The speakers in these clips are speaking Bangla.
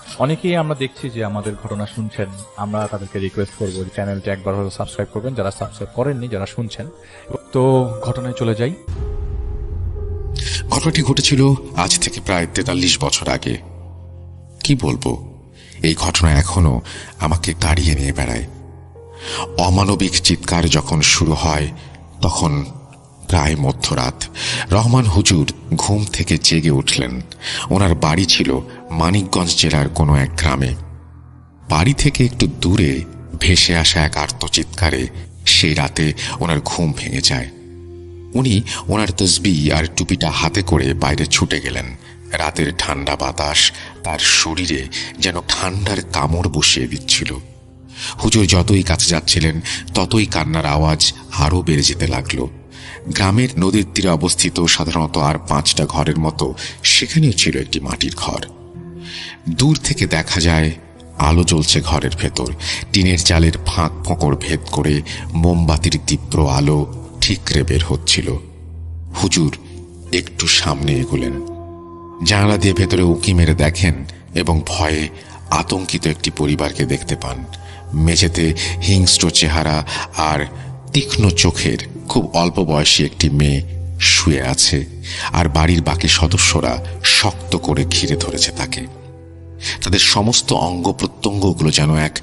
অনেকেই আমরা দেখছি যে আমাদের ঘটনা শুনছেন, আমরা তাদেরকে রিকোয়েস্ট করবো যে চ্যানেলটি একবার হয়তো সাবস্ক্রাইব করবেন, যারা সাবস্ক্রাইব করেননি, যারা শুনছেন। তো ঘটনায় চলে যাই। ঘটনাটি ঘটেছিল আজ থেকে প্রায় ৪৩ বছর আগে। কি বলবো, এই ঘটনা এখনো আমাকে তাড়িয়ে নিয়ে বেড়ায়। অমানবিক চিৎকার যখন শুরু হয় তখন প্রায় মধ্যরাত। রহমান হুজুর ঘুম থেকে জেগে উঠলেন। ওনার বাড়ি ছিল মানিকগঞ্জ জেলার কোনো এক গ্রামে। বাড়ি থেকে একটু দূরে ভেসে আসা এক আর্তচিৎকারে সেই রাতে ওনার ঘুম ভেঙে যায়। উনি ওনার তসবিহ আর টুপিটা হাতে করে বাইরে ছুটে গেলেন। রাতের ঠান্ডা বাতাস তার শরীরে যেন ঠান্ডার কামড় বসিয়ে দিচ্ছিল। হুজুর যতই কাছে যাচ্ছিলেন ততই কান্নার আওয়াজ আরও বেড়ে যেতে লাগলো। গ্রামের নদীর তীরে অবস্থিত সাধারণত আর 5টা ঘরের মতো সেখানেও ছিল একটি মাটির ঘর। দূর থেকে দেখা যায় আলো জ্বলছে ঘরের ভেতর। টিনের চালের ফাঁক ফোঁকর ভেদ করে মোমবাতির তীব্র আলো ঠিকরে বের হচ্ছিল। হুজুর একটু সামনে এগোলেন। জানালা দিয়ে ভেতরে উঁকি মেরে দেখেন এবং ভয়ে আতঙ্কিত একটি পরিবারকে দেখতে পান। মেঝেতে হিংস্র চেহারা আর তীক্ষ্ণ চোখের খুব অল্প বয়সী একটি মেয়ে শুয়ে আছে, আর বাড়ির বাকি সদস্যরা শক্ত করে ঘিরে ধরেছে তাকে। তাদের সমস্ত অঙ্গ প্রত্যঙ্গগুলো যেন এক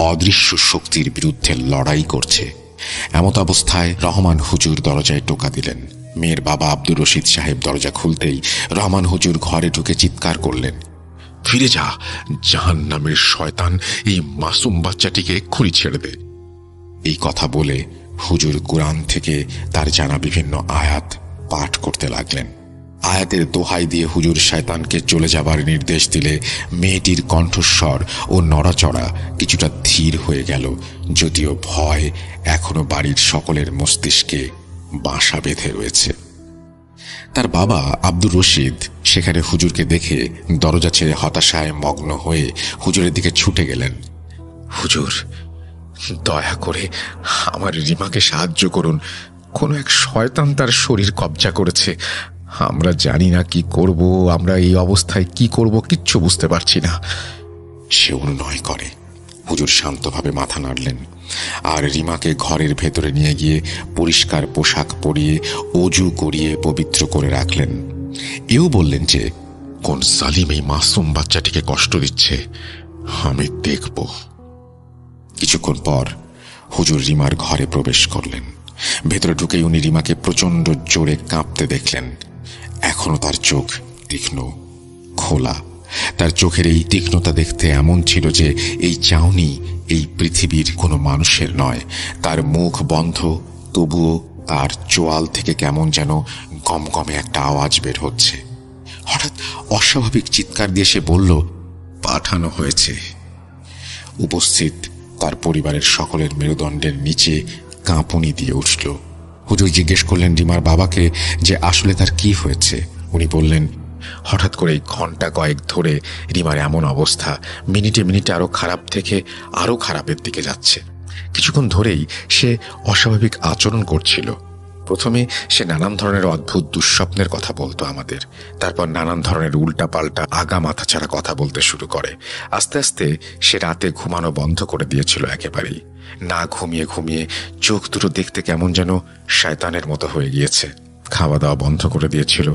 অদৃশ্য শক্তির বিরুদ্ধে লড়াই করছে। এমত অবস্থায় রহমান হুজুর দরজায় টোকা দিলেন। মেয়ের বাবা আব্দুর রশিদ সাহেব দরজা খুলতেই রহমান হুজুর ঘরে ঢুকে চিৎকার করলেন, ফিরে যা জাহান্নামের শয়তান, এই মাসুম বাচ্চাটিকে এক্ষুনি ছেড়ে দে। এই কথা বলে হুজুর কুরআন থেকে তার জানা বিভিন্ন আয়াত পাঠ করতে লাগলেন। আয়াতের দোহাই দিয়ে হুজুর শয়তানকে চলে যাবার নির্দেশ দিলে মেয়েটির কণ্ঠস্বর ও নড়াচড়া কিছুটা ধীর হয়ে গেল, যদিও ভয় এখনো বাড়ির সকলের মস্তিষ্কে বাসা বেঁধে রয়েছে। তার বাবা আব্দুর রশিদ সেখানে হুজুরকে দেখে দরজা ছেড়ে হতাশায় মগ্ন হয়ে হুজুরের দিকে ছুটে গেলেন। হুজুর, দয়া করে আমার রিমাকে সাহায্য করুন। কোনো এক শয়তান তার শরীর কবজা করেছে। আমরা জানি না কি করব, আমরা এই অবস্থায় কি করব কিচ্ছু বুঝতে পারছি না। সে অনুনয় করে। হুজুর শান্তভাবে মাথা নাড়লেন আর রিমাকে ঘরের ভেতরে নিয়ে গিয়ে পরিষ্কার পোশাক পরিয়ে অজু করিয়ে পবিত্র করে রাখলেন। এও বললেন যে কোন জালিম এই মাসুম বাচ্চাটিকে কষ্ট দিচ্ছে, আমি দেখব। কিছুক্ষণ পর হুজুর রিমার ঘরে প্রবেশ করলেন। ভেতরে ঢুকেই উনি রিমাকে প্রচন্ড জোরে কাঁপতে দেখলেন। এখনো তার চোখ তীক্ষ্ণ, খোলা। তার চোখের এই তীক্ষ্ণতা দেখতে এমন ছিল যে এই চাউনি এই পৃথিবীর কোনো মানুষের নয়। তার মুখ বন্ধ, তবুও তার চোয়াল থেকে কেমন যেন গমগমে একটা আওয়াজ বের হচ্ছে। হঠাৎ অস্বাভাবিক চিৎকার দিয়ে সে বলল, পাঠানো হয়েছে। উপস্থিত তার পরিবারের সকলের মেরুদণ্ডের নিচে কাঁপুনি দিয়ে উঠল। হুজুর জিজ্ঞেস করলেন রিমার বাবাকে যে আসলে তার কি হয়েছে। উনি বললেন, হঠাৎ করে ঘন্টা কয়েক ধরে রিমার এমন অবস্থা, মিনিটে মিনিটে আরো খারাপ থেকে আরো খারাপের দিকে যাচ্ছে। কিছুক্ষণ ধরেই সে অস্বাভাবিক আচরণ করছিল। প্রথমে সে নানান ধরনের অদ্ভুত দুঃস্বপ্নের কথা বলতো আমাদের, তারপর নানান ধরনের উল্টাপাল্টা আগা মাথা ছাড়া কথা বলতে শুরু করে। আস্তে আস্তে সে রাতে ঘুমানো বন্ধ করে দিয়েছিল একেবারেই। না ঘুমিয়ে ঘুমিয়ে চোখ দুটো দেখতে কেমন যেন শয়তানের মতো হয়ে গিয়েছে। খাওয়া দাওয়া বন্ধ করে দিয়েছিল।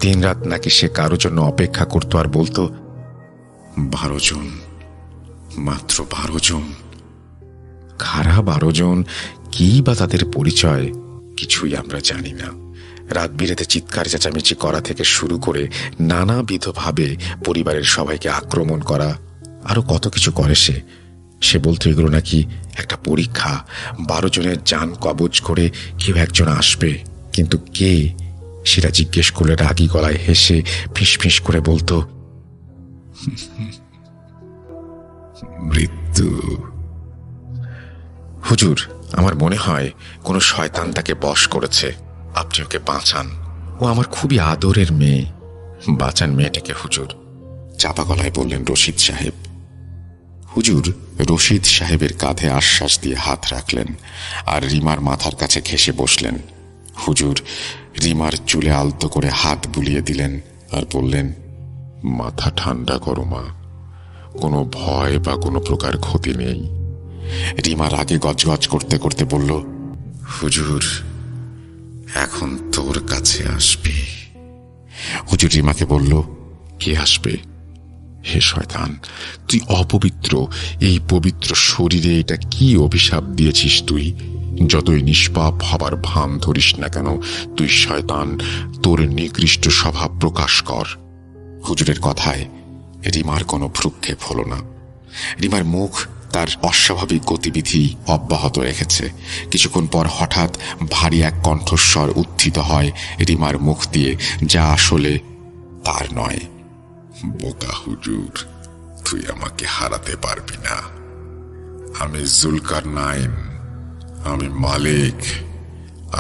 দিনরাত নাকি সে কারোর জন্য অপেক্ষা করত আর বলতো, 12 জন, মাত্র 12 জন। কারা 12 জন, কি বা তাদের পরিচয়, কিছুই আমরা জানি না। রাত বিরেতে চিৎকার চেঁচামেচি করা থেকে শুরু করে নানাবিধভাবে পরিবারের সবাইকে আক্রমণ করা, আরো কত কিছু করে সে বলতো এগুলো নাকি একটা পরীক্ষা। 12 জনের জান কবজ করে কেউ একজন আসবে, কিন্তু কে সেটা জিজ্ঞেস করলে রাগী গলায় হেসে ফিসফিস করে বলতো, মৃত্যু। হুজুর, আমার মনে হয় কোনো শয়তান তাকে বশ করেছে, আপনি ওকে বাঁচান। ও আমার খুবই আদরের মেয়ে, বাঁচান মেয়েটাকে হুজুর, চাপা গলায় বললেন রশিদ সাহেব। হুজুর রশিদ সাহেবের কাঁধে আশ্বাস দিয়ে হাত রাখলেন আর রিমার মাথার কাছে ঘেঁষে বসলেন। হুজুর রিমার চুলে আলতো করে হাত বুলিয়ে দিলেন আর বললেন, মাথা ঠান্ডা করো মা, কোনো ভয় বা কোনো প্রকার ক্ষতি নেই। রিমা রাগে গজগজ করতে করতে বলল, হুজুর, এখন তোর কাছে আসবে। হুজুর রিমাকে বলল, কে আসবে? হে শয়তান, তুই অপবিত্র। এই পবিত্র শরীরে এটা কি অভিশাপ দিয়েছিস তুই? যতই নিষ্পাপ হবার ভান ধরিস না কেন, তুই শয়তান, তোর নিকৃষ্ট স্বভাব প্রকাশ কর। হুজুরের কথায় রিমার কোনো ভ্রুক্ষেপ হল না। রিমার মুখ তার অস্বাভাবিক গতিবিধি অব্যাহত রেখেছে। কিছুক্ষণ পর হঠাৎ ভারী এক কণ্ঠস্বর উত্থিত হয় রিমার মুখ দিয়ে, যা আসলে তার নয়। বোকা হুজুর, তুই আমাকে হারাতে পারবি না। আমি জুলকারনাইন, আমি মালিক।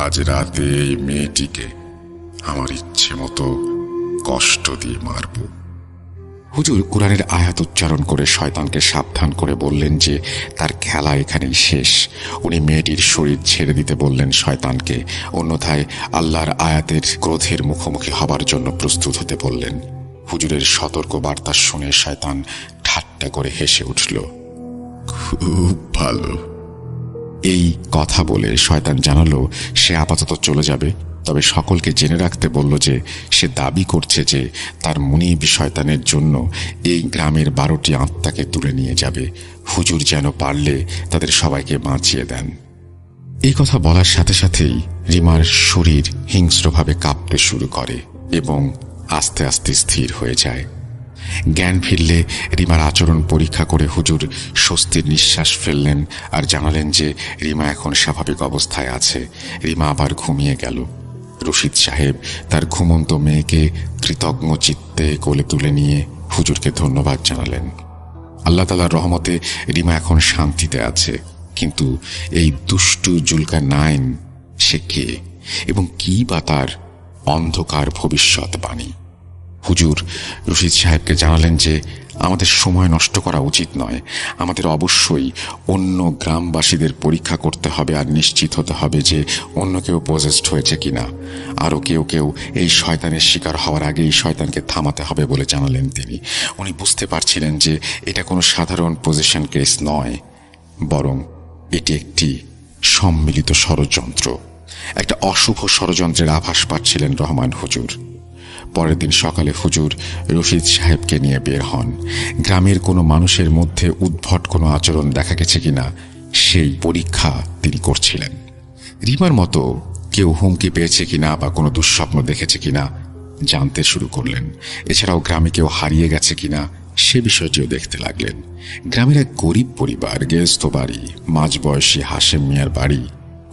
আজ রাতে এই মেয়েটিকে আমার ইচ্ছে মতো কষ্ট দিয়ে মারব। হুজুর কুরআনের আয়াত উচ্চারণ করে শয়তানকে সাবধান করে বললেন যে তার খেলা এখানেই শেষ। উনি মেয়েটির শরীর ছেড়ে দিতে বললেন শয়তানকে, অন্যথায় আল্লাহর আয়াতের ক্রোধের মুখোমুখি হবার জন্য প্রস্তুত হতে বললেন। হুজুরের সতর্ক বার্তা শুনে শয়তান ঠাট্টা করে হেসে উঠল। খুব ভালো। এই কথা বলে শয়তান জানালো সে আপাতত চলে যাবে, তবে সকলকে জেনে রাখতে বলল যে সে দাবি করছে যে তার মুনিব শয়তানের জন্য এই গ্রামের 12টি আত্মাকে তুলে নিয়ে যাবে। হুজুর যেন পারলে তাদের সবাইকে বাঁচিয়ে দেন। এই কথা বলার সাথে সাথেই রিমার শরীর হিংস্রভাবে কাঁপতে শুরু করে এবং আস্তে আস্তে স্থির হয়ে যায়। জ্ঞান ফিরলে রিমার আচরণ পরীক্ষা করে হুজুর স্বস্তির নিঃশ্বাস ফেললেন আর জানালেন যে রিমা এখন স্বাভাবিক অবস্থায় আছে। রিমা আবার ঘুমিয়ে গেল। রশিদ সাহেব তার ঘুমন্ত মেয়েকে কৃতজ্ঞ চিত্তে কোলে তুলে নিয়ে হুজুরকে ধন্যবাদ জানালেন। আল্লাহ তাআলার রহমতে রিমা এখন শান্তিতে আছে। কিন্তু এই দুষ্টু জুলকারনাইন সে কে এবং কি বা তার অন্ধকার ভবিষ্যৎবাণী? হুজুর রশিদ সাহেবকে জানালেন যে আমাদের সময় নষ্ট করা উচিত নয়। আমাদের অবশ্যই অন্য গ্রামবাসীদের পরীক্ষা করতে হবে আর নিশ্চিত হতে হবে যে অন্য কেউ পজেসড হয়েছে কিনা। আরও কেউ কেউ এই শয়তানের শিকার হওয়ার আগেই শয়তানকে থামাতে হবে বলে জানালেন তিনি। উনি বুঝতে পারছিলেন যে এটা কোনো সাধারণ পজিশন কেস নয়, বরং এটি একটি সম্মিলিত ষড়যন্ত্র। একটা অশুভ ষড়যন্ত্রের আভাস পাচ্ছিলেন রহমান হুজুর। পরের দিন সকালে হুজুর রশিদ সাহেবকে নিয়ে বের হন। গ্রামের কোনো মানুষের মধ্যে উদ্ভট কোনো আচরণ দেখা গেছে কিনা সেই পরীক্ষা তিনি করছিলেন। রিমার মতো কেউ হুমকি পেয়েছে কিনা বা কোনো দুঃস্বপ্ন দেখেছে কিনা জানতে শুরু করলেন। এছাড়াও গ্রামে কেউ হারিয়ে গেছে কিনা সে বিষয়টিও দেখতে লাগলেন। গ্রামের এক গরিব পরিবার, গেরস্ত বাড়ি, মাঝবয়সী হাশেম মিয়ার বাড়ি।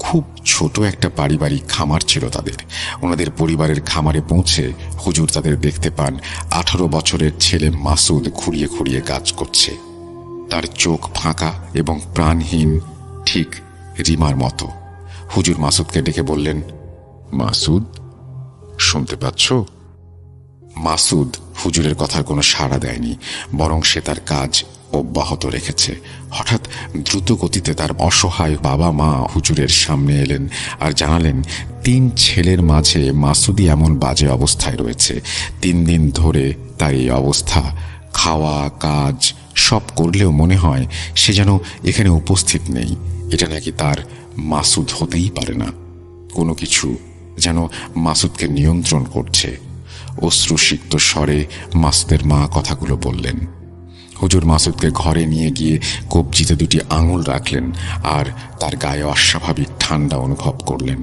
খুব ছোট একটা পারিবারিক খামার ছিল তাদের। ওনাদের পরিবারের খামারে পৌঁছে হুজুর তাদের দেখতে পান 18 বছরের ছেলে মাসুদ খুঁড়িয়ে খুঁড়িয়ে কাজ করছে। তার চোখ ফাঁকা এবং প্রাণহীন, ঠিক রিমার মতো। হুজুর মাসুদকে ডেকে বললেন, মাসুদ, শুনতে পাচ্ছ? মাসুদ হুজুরের কথার কোনো সাড়া দেয়নি, বরং সে তার কাজ অব্যাহত রেখেছে। হঠাৎ দ্রুত গতিতে তার অসহায় বাবা মা হুজুরের সামনে এলেন আর জানালেন 3 ছেলের মাঝে মাসুদই এমন বাজে অবস্থায় রয়েছে। 3 দিন ধরে তার এই অবস্থা। খাওয়া কাজ সব করলেও মনে হয় সে যেন এখানে উপস্থিত নেই। এটা নাকি তার মাসুদ হতেই পারে না। কোনো কিছু যেন মাসুদকে নিয়ন্ত্রণ করছে। অশ্রুসিক্ত স্বরে মাসুদের মা কথাগুলো বললেন। হুজুর মাসুদকে ঘরে নিয়ে গিয়ে কবজিতে 2টি আঙুল রাখলেন আর তার গায়ে অস্বাভাবিক ঠান্ডা অনুভব করলেন।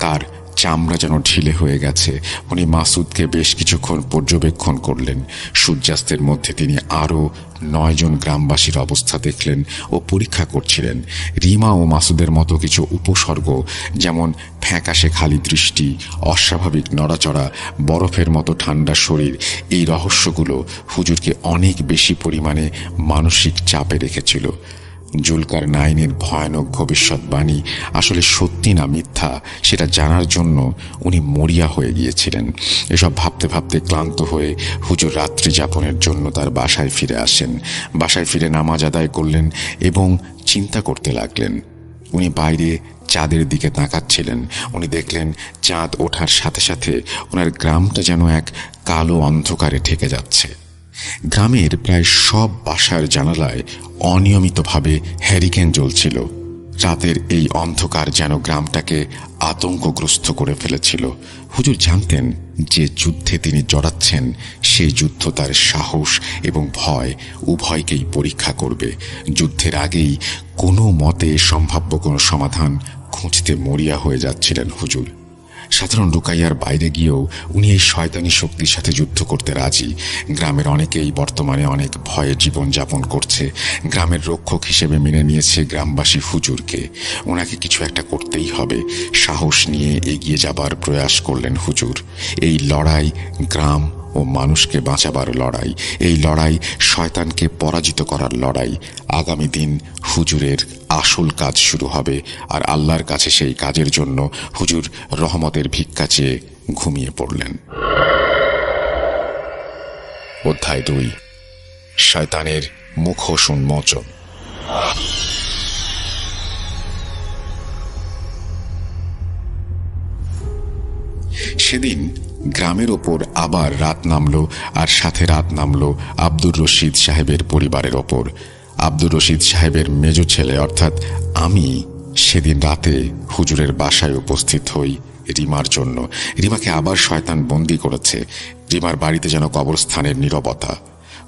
তার চামড়া যেন ঢিলে হয়ে গেছে। উনি মাসুদকে বেশ কিছুক্ষণ পর্যবেক্ষণ করলেন। সূর্যাস্তের মধ্যে তিনি আরও 9 জন গ্রামবাসীর অবস্থা দেখলেন ও পরীক্ষা করছিলেন। রিমা ও মাসুদের মতো কিছু উপসর্গ, যেমন ফ্যাকাশে খালি দৃষ্টি, অস্বাভাবিক নড়াচড়া, বরফের মতো ঠান্ডা শরীর, এই রহস্যগুলো হুজুরকে অনেক বেশি পরিমাণে মানসিক চাপে রেখেছিল। জুলকারনাইনের ভয়ানক ভবিষ্যৎবাণী আসলে সত্যি না মিথ্যা সেটা জানার জন্য উনি মরিয়া হয়ে গিয়েছিলেন। এসব ভাবতে ভাবতে ক্লান্ত হয়ে হুজুর রাত্রি যাপনের জন্য তার বাসায় ফিরে আসেন। বাসায় ফিরে নামাজ আদায় করলেন এবং চিন্তা করতে লাগলেন। উনি বাইরে চাঁদের দিকে তাকাচ্ছিলেন। উনি দেখলেন চাঁদ ওঠার সাথে সাথে ওনার গ্রামটা যেন এক কালো অন্ধকারে ঢেকে যাচ্ছে। গ্রামের প্রায় সব বাসার জানালায় অনিয়মিতভাবে হ্যারিকেন জ্বলছিল। রাতের এই অন্ধকার যেন গ্রামটাকে আতঙ্কগ্রস্ত করে ফেলেছিল। হুজুর জানতেন যে যুদ্ধে তিনি জড়াচ্ছেন সেই যুদ্ধ তার সাহস এবং ভয় উভয়কেই পরীক্ষা করবে। যুদ্ধের আগেই কোনো মতে সম্ভাব্য কোনো সমাধান খুঁজতে মরিয়া হয়ে যাচ্ছিলেন হুজুর। সাধারণ রুকাইয়ার বাইরে গিয়েও উনি এই শয়তানি শক্তির সাথে যুদ্ধ করতে রাজি। গ্রামের অনেকেই বর্তমানে অনেক ভয়ে জীবনযাপন করছে। গ্রামের রক্ষক হিসেবে মেনে নিয়েছে গ্রামবাসী হুজুরকে। ওনাকে কিছু একটা করতেই হবে। সাহস নিয়ে এগিয়ে যাবার প্রয়াস করলেন হুজুর। এই লড়াই গ্রাম ও মানুষকে বাঁচাবার লড়াই, এই লড়াই শয়তানকে পরাজিত করার লড়াই। আগামী দিন হুজুরের আসল কাজ শুরু হবে, আর আল্লাহর কাছে সেই কাজের জন্য হুজুর রহমতের ভিক্ষা চেয়ে ঘুমিয়ে পড়লেন। অধ্যায় 2, শয়তানের মুখোশ উন্মোচন। সেদিন গ্রামের ওপর আবার রাত নামল, আর সাথে রাত নামল আব্দুর রশিদ সাহেবের পরিবারের ওপর। আব্দুর রশিদ সাহেবের মেজ ছেলে অর্থাৎ আমি সেদিন রাতে হুজুরের বাসায় উপস্থিত হই রিমার জন্য। রিমাকে আবার শয়তান বন্দী করেছে। রিমার বাড়িতে যেন কবরস্থানের নীরবতা।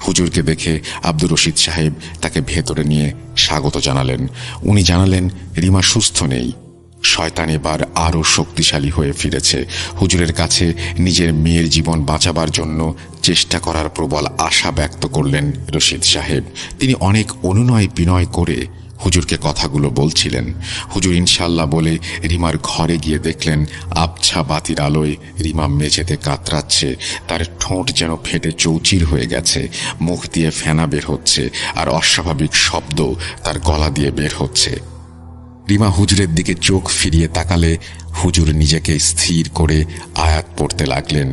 হুজুরকে দেখে আব্দুর রশিদ সাহেব তাকে ভেতরে নিয়ে স্বাগত জানালেন। উনি জানালেন রিমা সুস্থ নেই, শয়তান এবার আরও শক্তিশালী হয়ে ফিরেছে। হুজুরের কাছে নিজের মেয়ের জীবন বাঁচাবার জন্য চেষ্টা করার প্রবল আশা ব্যক্ত করলেন রশিদ সাহেব। তিনি অনেক অনুনয় বিনয় করে হুজুরকে কথাগুলো বলছিলেন। হুজুর ইনশাল্লাহ বলে রিমার ঘরে গিয়ে দেখলেন আবছা বাতির আলোয় রিমা মেঝেতে কাতরাচ্ছে। তার ঠোঁট যেন ফেটে চৌচির হয়ে গেছে, মুখ দিয়ে ফেনা বের হচ্ছে, আর অস্বাভাবিক শব্দ তার গলা দিয়ে বের হচ্ছে। রিমা হুজুরের দিকে চোখ ফিরিয়ে তাকালে হুজুর নিজেকে স্থির করে আয়াত পড়তে লাগলেন,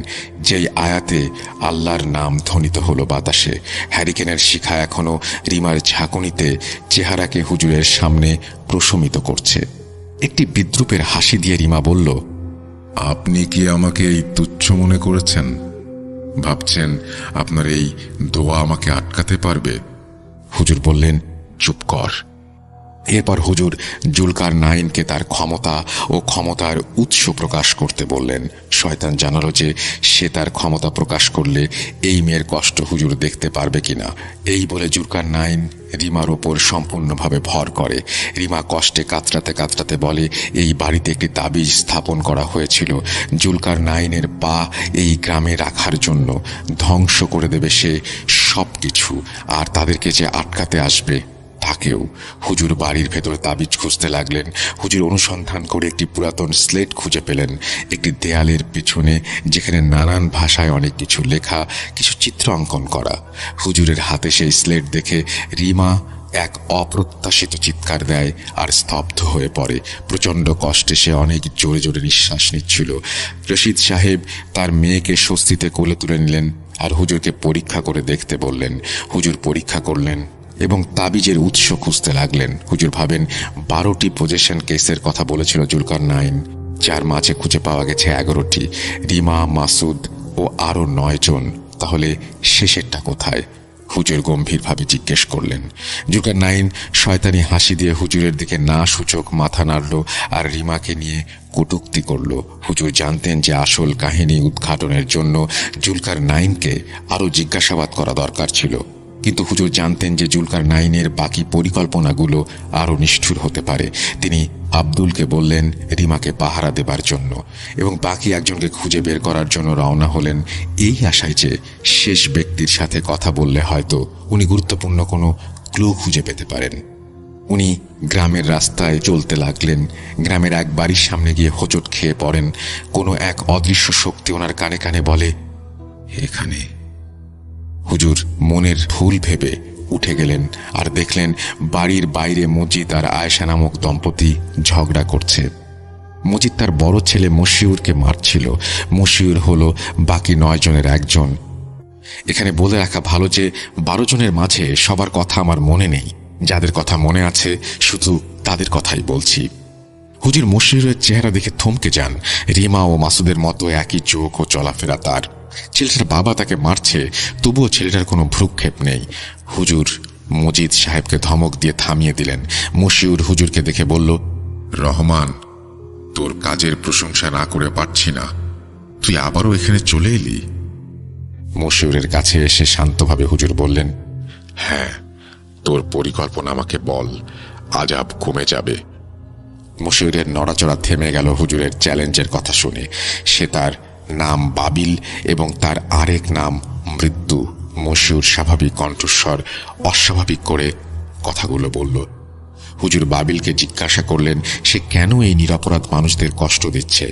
যেই আয়াতে আল্লাহর নাম ধ্বনিত হলো বাতাসে। হ্যারিকেনের শিখা এখনো রিমার ঝাঁকুনিতে চেহারাকে হুজুরের সামনে প্রশমিত করছে। একটি বিদ্রুপের হাসি দিয়ে রিমা বলল, আপনি কি আমাকে এই তুচ্ছ মনে করেছেন? ভাবছেন আপনার এই দোয়া আমাকে আটকাতে পারবে? হুজুর বললেন, চুপ কর। এরপর হুজুর জুলকারনাইনকে তার ক্ষমতা ও ক্ষমতার উৎস প্রকাশ করতে বললেন। শয়তান জানালো যে সে তার ক্ষমতা প্রকাশ করলে এই মেয়ের কষ্ট হুজুর দেখতে পারবে কিনা। এই বলে জুলকারনাইন রিমার ওপর সম্পূর্ণভাবে ভর করে। রিমা কষ্টে কাতরাতে কাতরাতে বলে, এই বাড়িতে একটি তাবিজ স্থাপন করা হয়েছিল। জুলকারনাইনের পা এই গ্রামে রাখার জন্য। ধ্বংস করে দেবে সে সবকিছু, আর তাদেরকে যে আটকাতে আসবে তাকেও। হুজুর বাড়ির ভেতরে তাবিজ খুঁজতে লাগলেন। হুজুর অনুসন্ধান করে একটি পুরাতন স্লেট খুঁজে পেলেন, একটি দেয়ালের পিছনে, যেখানে নানান ভাষায় অনেক কিছু লেখা, কিছু চিত্র অঙ্কন করা। হুজুরের হাতে সেই স্লেট দেখে রিমা এক অপ্রত্যাশিত চিৎকার দেয় আর স্তব্ধ হয়ে পড়ে। প্রচণ্ড কষ্টে সে অনেক জোরে জোরে নিঃশ্বাস নিচ্ছিল। রশিদ সাহেব তার মেয়েকে স্বস্তিতে কোলে তুলে নিলেন আর হুজুরকে পরীক্ষা করে দেখতে বললেন। হুজুর পরীক্ষা করলেন এবং তাবিজের উৎস খুঁজতে লাগলেন। হুজুর ভাবেন 12টি পজেশন কেসের কথা বলেছিল জুলকারনাইন, যার মাঝে খুঁজে পাওয়া গেছে 11টি। রিমা, মাসুদ ও আরও 9 জন। তাহলে শেষেরটা কোথায়? হুজুর গম্ভীরভাবে জিজ্ঞেস করলেন। জুলকারনাইন শয়তানি হাসি দিয়ে হুজুরের দিকে না সূচক মাথা নাড়ল আর রিমাকে নিয়ে কটূক্তি করল। হুজুর জানতেন যে আসল কাহিনী উদ্ঘাটনের জন্য জুলকারনাইনকে আরও জিজ্ঞাসাবাদ করা দরকার ছিল, কিন্তু হুজুর জানতেন যে জুলকারনাইনের বাকি পরিকল্পনাগুলো আরও নিষ্ঠুর হতে পারে। তিনি আব্দুলকে বললেন রিমাকে পাহারা দেবার জন্য এবং বাকি একজনকে খুঁজে বের করার জন্য রওনা হলেন, এই আশায় যে শেষ ব্যক্তির সাথে কথা বললে হয়তো উনি গুরুত্বপূর্ণ কোনো ক্লু খুঁজে পেতে পারেন। উনি গ্রামের রাস্তায় চলতে লাগলেন। গ্রামের এক বাড়ির সামনে গিয়ে হোঁচট খেয়ে পড়েন। কোনো এক অদৃশ্য শক্তি ওনার কানে কানে বলে, এখানে। হুজুর মনের ভুল ভেবে উঠে গেলেন আর দেখলেন বাড়ির বাইরে মজিদ আর আয়েশা নামক দম্পতি ঝগড়া করছে। মজিদ তার বড় ছেলে মশিউরকে মারছিল। মশিউর হলো বাকি 9 জনের একজন। এখানে বলে রাখা ভালো যে 12 জনের মাঝে সবার কথা আমার মনে নেই। যাদের কথা মনে আছে শুধু তাদের কথাই বলছি। হুজুর মশিউরের চেহারা দেখে থমকে যান। রিমা ও মাসুদের মতো একই চোখ ও চলাফেরা তার। ছেলেটার বাবা তাকে মারছে, তবুও ছেলেটার কোনো ভ্রুক্ষেপ নেই। হুজুর মজিদ সাহেবকে ধমক দিয়ে থামিয়ে দিলেন। মশিউর হুজুরকে দেখে বলল, রহমান, তোর কাজের প্রশংসা না করে পারছি না, তুই আবারও এখানে চলে এলি? মশিউরের কাছে এসে শান্তভাবে হুজুর বললেন, হ্যাঁ, তোর পরিকল্পনা আমাকে বল, আজাব কমে যাবে। মশিউরের নড়াচড়া থেমে গেল হুজুরের চ্যালেঞ্জের কথা শুনে। সে তার নাম বাবিল এবং তার আরেক নাম মৃত্যু। মশিউর স্বাভাবিক কণ্ঠস্বর অস্বাভাবিক করে কথাগুলো বলল। হুজুর বাবিলকে জিজ্ঞাসা করলেন সে কেন এই নিরপরাধ মানুষদের কষ্ট দিচ্ছে।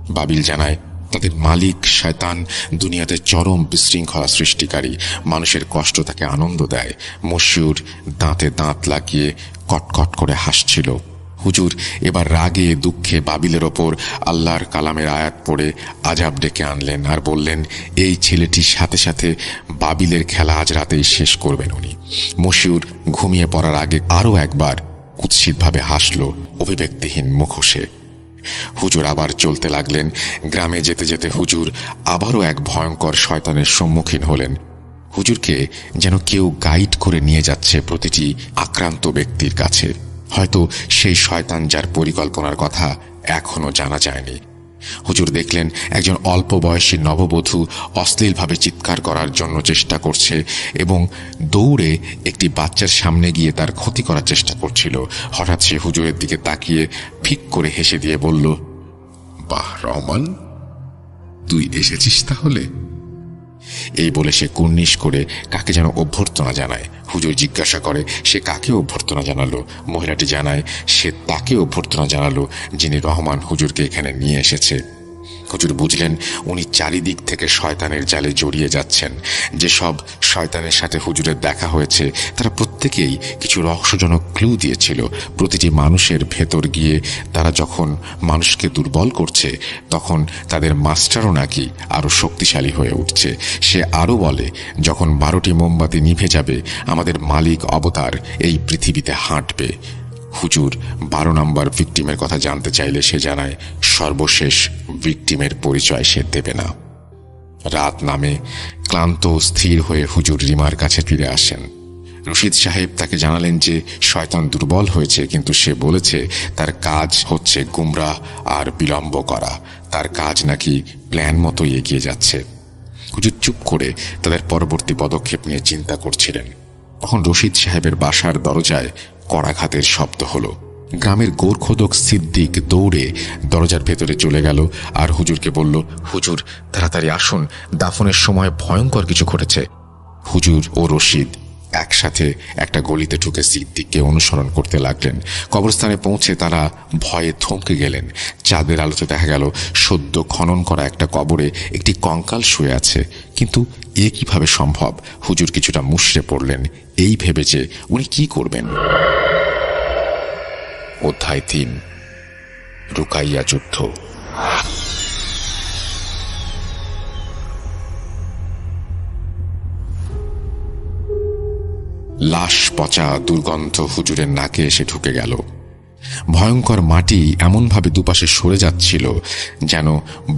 বাবিল জানায় তাদের মালিক শয়তান দুনিয়াতে চরম বিশৃঙ্খলা সৃষ্টিকারী, মানুষের কষ্ট তাকে আনন্দ দেয়। মশিউর দাঁতে দাঁত লাগিয়ে কটকট করে হাসছিল। হুজুর এবার রাগে দুঃখে বাবিলের ওপর আল্লাহর কালামের আয়াত পড়ে আজাব ডেকে আনলেন আর বললেন, এই ছেলেটির সাথে সাথে বাবিলের খেলা আজ রাতেই শেষ করবেন উনি। মশিউর ঘুমিয়ে পড়ার আগে আরও একবার কুৎসিতভাবে হাসল অভিব্যক্তিহীন মুখোশে। হুজুর আবার চলতে লাগলেন। গ্রামে যেতে যেতে হুজুর আবারও এক ভয়ঙ্কর শয়তানের সম্মুখীন হলেন। হুজুরকে যেন কেউ গাইড করে নিয়ে যাচ্ছে প্রতিটি আক্রান্ত ব্যক্তির কাছে। হয়তো সেই শয়তান যার পরিকল্পনার কথা এখনো জানা যায়নি। হুজুর দেখলেন একজন অল্প বয়সী নববধূ অশ্লীলভাবে চিৎকার করার জন্য চেষ্টা করছে এবং দৌড়ে একটি বাচ্চার সামনে গিয়ে তার ক্ষতি করার চেষ্টা করছিল। হঠাৎ সে হুজুরের দিকে তাকিয়ে ফিক করে হেসে দিয়ে বলল, বাহ রহমান, তুই এসেছিস তাহলে? এই বলে সে কুর্নিশ করে কাকে যেন অভ্যর্থনা জানায়। হুজুর জিজ্ঞাসা করে সে কাকে অভ্যর্থনা জানালো। মহিলাটি জানায় সে তাকে অভ্যর্থনা জানালো যিনি রহমান হুজুরকে এখানে নিয়ে এসেছে। হুজুর বুঝলেন উনি চারিদিক থেকে শয়তানের জালে জড়িয়ে যাচ্ছেন। যেসব শয়তানের সাথে হুজুরের দেখা হয়েছে তারা প্রত্যেকেই কিছু রহস্যজনক ক্লু দিয়েছিল। প্রতিটি মানুষের ভেতর গিয়ে তারা যখন মানুষকে দুর্বল করছে তখন তাদের মাস্টারও নাকি আরো শক্তিশালী হয়ে উঠছে। সে আরো বলে, যখন 12টি মোমবাতি নিভে যাবে আমাদের মালিক অবতার এই পৃথিবীতে হাঁটবে। হুজুর 12 নম্বর ভিকটিমের কথা জানতে চাইলে সে জানায় সর্বশেষ ভিকটিমের পরিচয় সে দেবে না। রাত নামে ক্লান্ত স্থির হয়ে হুজুর রিমার কাছে ফিরে আসেন। রশিদ সাহেব তাকে জানালেন যে শয়তান দুর্বল হয়েছে, কিন্তু সে বলেছে তার কাজ হচ্ছে গুমরাহ আর বিলম্ব করা। তার কাজ নাকি প্ল্যান মতোই এগিয়ে যাচ্ছে। হুজুর চুপ করে তাদের পরবর্তী পদক্ষেপ নিয়ে চিন্তা করছিলেন। তখন রশিদ সাহেবের বাসার দরজায় কড়াঘাতের শব্দ হলো। গ্রামের গোরখোদক সিদ্দিক দৌড়ে দরজার ভেতরে চলে গেল আর হুজুরকে বলল, হুজুর তাড়াতাড়ি আসুন, দাফনের সময় ভয়ঙ্কর কিছু ঘটেছে। হুজুর ও রশিদ একসাথে একটা গলিতে ঢুকে সিদ্দিককে অনুসরণ করতে লাগলেন। কবরস্থানে পৌঁছে তারা ভয়ে থমকে গেলেন। চাঁদের আলোতে দেখা গেল সদ্য খনন করা একটা কবরে একটি কঙ্কাল শুয়ে আছে। কিন্তু এ কিভাবে সম্ভব? হুজুর কিছুটা মুষড়ে পড়লেন এই ভেবে যে উনি কি করবেন। অধ্যায় 3, রুকাইয়া যুদ্ধ। লাশ পচা দুর্গন্ধ হুজুরের নাকে এসে ঢুকে গেল। ভয়ঙ্কর মাটি এমনভাবে দুপাশে সরে যাচ্ছিল যেন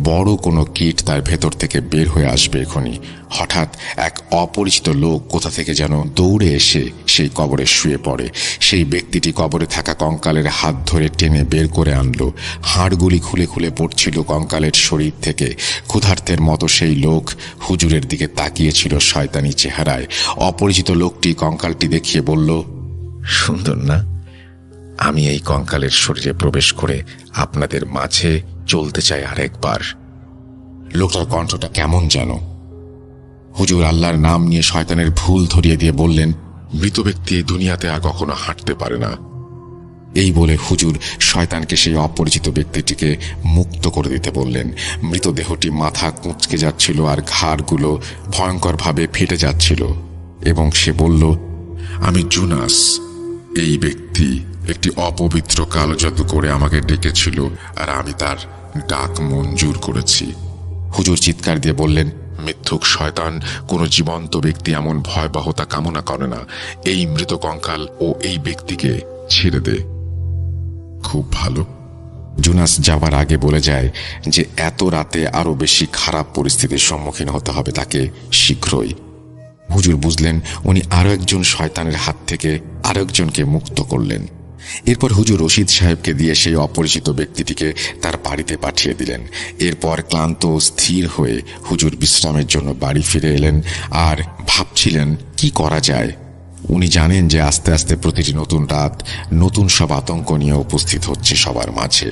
বড় কোনো কীট তার ভেতর থেকে বের হয়ে আসবে এখনই। হঠাৎ এক অপরিচিত লোক কোথা থেকে যেন দৌড়ে এসে সেই কবরে শুয়ে পড়ে। সেই ব্যক্তিটি কবরে থাকা কঙ্কালের হাত ধরে টেনে বের করে আনলো। হাড়গুলি খুলে খুলে পড়ছিল কঙ্কালের শরীর থেকে। ক্ষুধার্তের মতো সেই লোক হুজুরের দিকে তাকিয়েছিল শয়তানি চেহারায়। অপরিচিত লোকটি কঙ্কালটি দেখিয়ে বলল, সুন্দর না? আমি এই কঙ্কালের শরীরে প্রবেশ করে আপনাদের মাঝে চলতে চাই আরেকবার। লোকটার কণ্ঠটা কেমন যেন। হুজুর আল্লাহর নাম নিয়ে শয়তানের ভুল ধরিয়ে দিয়ে বললেন, মৃত ব্যক্তি এই দুনিয়াতে আর কখনো হাঁটতে পারে না। এই বলে হুজুর শয়তানকে সেই অপরিচিত ব্যক্তিটিকে মুক্ত করে দিতে বললেন। মৃতদেহটি মাথা কুঁচকে যাচ্ছিল আর ঘাড়গুলো ভয়ঙ্করভাবে ফেটে যাচ্ছিল এবং সে বলল, আমি জুনাস। এই ব্যক্তি একটি অপবিত্র কালো জাদু করে আমাকে ডেকেছিল আর আমি তার ডাক মঞ্জুর করেছি। হুজুর চিৎকার দিয়ে বললেন, মিথ্যুক শয়তান, কোন জীবন্ত ব্যক্তি এমন ভয়াবহতা কামনা করে না। এই মৃত কঙ্কাল ও এই ব্যক্তিকে ছেড়ে দে। খুব ভালো, জুনাস যাবার আগে বলে যায় যে এত রাতে আরো বেশি খারাপ পরিস্থিতির সম্মুখীন হতে হবে তাকে শীঘ্রই। হুজুর বুঝলেন উনি আরো একজন শয়তানের হাত থেকে আরো একজনকে মুক্ত করলেন। এরপর হুজুর রশিদ সাহেবকে দিয়ে সেই অপরিচিত ব্যক্তিটিকে তার বাড়িতে পাঠিয়ে দিলেন। এরপর ক্লান্ত স্থির হয়ে হুজুর বিশ্রামের জন্য বাড়ি ফিরে এলেন আর ভাবছিলেন কি করা যায়। উনি জানেন যে আস্তে আস্তে প্রতিটি নতুন রাত নতুন সব আতঙ্ক নিয়ে উপস্থিত হচ্ছে সবার মাঝে।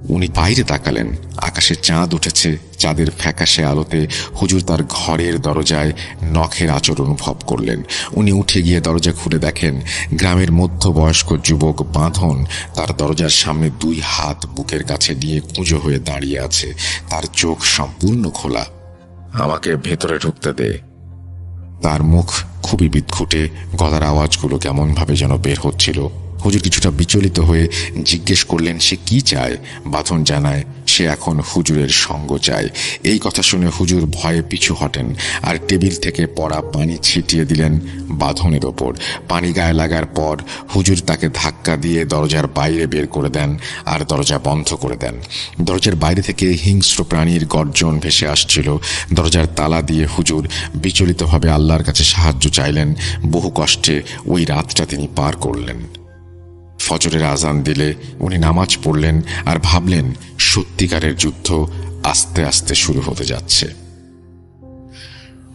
উনি বাইরে তাকালেন, আকাশে চাঁদ উঠেছে। চাঁদের ফ্যাকাশে আলোতে হুজুর তার ঘরের দরজায় নখের আঁচড় অনুভব করলেন। উনি উঠে গিয়ে দরজা খুলে দেখেন গ্রামের মধ্যবয়স্ক যুবক বাঁধন তার দরজার সামনে 2 হাত বুকের কাছে নিয়ে কুঁজো হয়ে দাঁড়িয়ে আছে। তার চোখ সম্পূর্ণ খোলা। আমাকে ভেতরে ঢুকতে দে। তার মুখ খুবই বিদঘুটে, গলার আওয়াজগুলো কেমন ভাবে যেন বের হচ্ছিল। হুজুর কিছুটা বিচলিত হয়ে জিজ্ঞেস করলেন সে কি চায়। বাঁধন জানায় সে এখন হুজুরের সঙ্গ চায়। এই কথা শুনে হুজুর ভয়ে পিছু হটেন আর টেবিল থেকে পড়া পানি ছিটিয়ে দিলেন বাঁধনের ওপর। পানি গায়ে লাগার পর হুজুর তাকে ধাক্কা দিয়ে দরজার বাইরে বের করে দেন আর দরজা বন্ধ করে দেন। দরজার বাইরে থেকে হিংস্র প্রাণীর গর্জন ভেসে আসছিল। দরজার তালা দিয়ে হুজুর বিচলিতভাবে আল্লাহর কাছে সাহায্য চাইলেন। বহু কষ্টে ওই রাতটা তিনি পার করলেন। ফজরের আজান দিলে উনি নামাজ পড়লেন আর ভাবলেন সত্যিকারের যুদ্ধ আস্তে আস্তে শুরু হতে যাচ্ছে।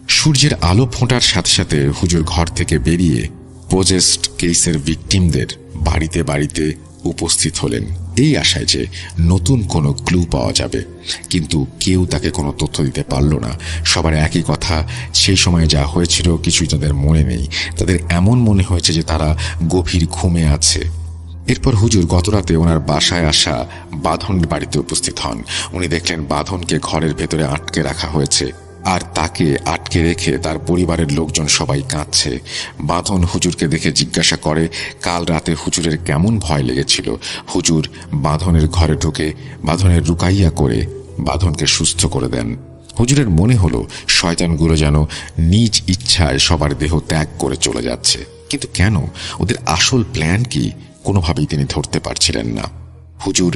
সূর্যের আলো ফোঁটার সাথে সাথে হুজুর ঘর থেকে বেরিয়ে পজেসড কেসের ভিকটিমদের বাড়িতে বাড়িতে উপস্থিত হলেন এই আশায় যে নতুন কোনো ক্লু পাওয়া যাবে। কিন্তু কেউ তাকে কোনো তথ্য দিতে পারল না। সবার একই কথা, সেই সময় যা হয়েছিল কিছুই তাদের মনে নেই। তাদের এমন মনে হয়েছে যে তারা গভীর ঘুমে আছে। এরপর হুজুর গতরাতে ওনার বাসায় আসা বাঁধনের বাড়িতে উপস্থিত হন। উনি দেখলেন বাঁধনকে ঘরের ভেতরে আটকে রাখা হয়েছে আর তাকে আটকে রেখে তার পরিবারের লোকজন সবাই কাঁদছে। বাঁধন হুজুরকে দেখে জিজ্ঞাসা করে কাল রাতে হুজুরের কেমন ভয় লেগেছিল। হুজুর বাঁধনের ঘরে ঢুকে বাঁধনের রুকাইয়া করে বাঁধনকে সুস্থ করে দেন। হুজুরের মনে হলো শয়তানগুলো যেন নিজ ইচ্ছায় সবার দেহ ত্যাগ করে চলে যাচ্ছে। কিন্তু কেন? ওদের আসল প্ল্যান কি? কোনোভাবেই তিনি ধরতে পারছিলেন না। হুজুর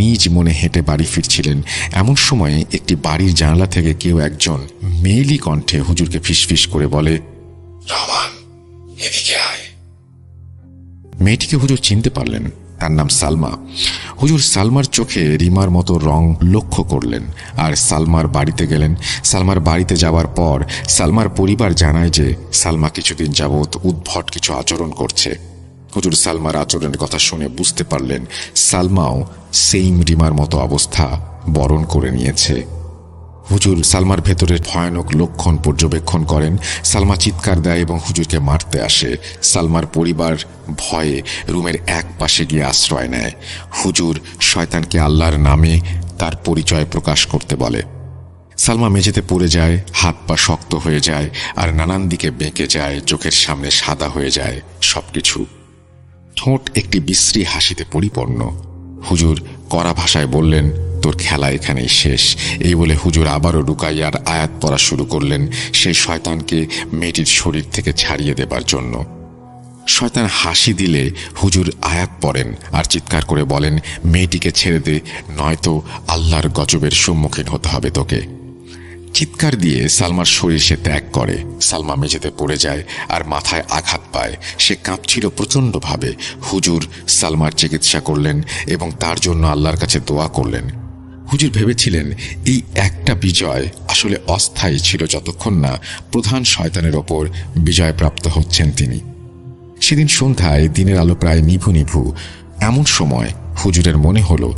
নিজ মনে হেঁটে বাড়ি ফিরছিলেন। এমন সময়ে একটি বাড়ির জানালা থেকে কেউ একজন মেয়েলি কণ্ঠে হুজুরকে ফিসফিস করে বলে, রহমান, এদিকে আয়। মেয়েটিকে হুজুর চিনতে পারলেন, তার নাম সালমা। হুজুর সালমার চোখে রিমার মতো রং লক্ষ্য করলেন আর সালমার বাড়িতে গেলেন। সালমার বাড়িতে যাওয়ার পর সালমার পরিবার জানায় যে সালমা কিছুদিন যাবৎ উদ্ভট কিছু আচরণ করছে। হুজুর সালমার আচরণের কথা শুনে বুঝতে পারলেন সালমাও সেইম রিমার মতো অবস্থা বরণ করে নিয়েছে। হুজুর সালমার ভেতরের ভয়ানক লক্ষণ পর্যবেক্ষণ করেন। সালমা চিৎকার দেয় এবং হুজুরকে মারতে আসে। সালমার পরিবার ভয়ে রুমের এক পাশে গিয়ে আশ্রয় নেয়। হুজুর শয়তানকে আল্লাহর নামে তার পরিচয় প্রকাশ করতে বলে। সালমা মেঝেতে পড়ে যায়, হাত পা শক্ত হয়ে যায় আর নানান দিকে বেঁকে যায়। চোখের সামনে সাদা হয়ে যায় সবকিছু। ঠোঁট একটি বিশ্রী হাসিতে পরিপূর্ণ। হুজুর কড়া ভাষায় বললেন, তোর খেলা এখানেই শেষ। এই বলে হুজুর আবারও রুকাইয়ার আয়াত পড়া শুরু করলেন সেই শয়তানকে মেয়েটির শরীর থেকে ছাড়িয়ে দেবার জন্য। শয়তান হাসি দিলে হুজুর আয়াত পড়েন আর চিৎকার করে বলেন, মেয়েটিকে ছেড়ে দে, নয়তো আল্লাহর গজবের সম্মুখীন হতে হবে তোকে। চিৎকার দিয়ে সালমার শরীর সে ত্যাগ করে। সালমা মেঝেতে পড়ে যায় আর মাথায় আঘাত পায়। সে কাঁপছিল প্রচণ্ডভাবে। হুজুর সালমার চিকিৎসা করলেন এবং তার জন্য আল্লাহর কাছে দোয়া করলেন। হুজুর ভেবেছিলেন এই একটা বিজয় আসলে অস্থায়ী ছিল যতক্ষণ না প্রধান শয়তানের ওপর বিজয় প্রাপ্ত হচ্ছেন তিনি। সেদিন সন্ধ্যায় দিনের আলো প্রায় নিভু নিভু। এমন সময় হুজুরের মনে হলো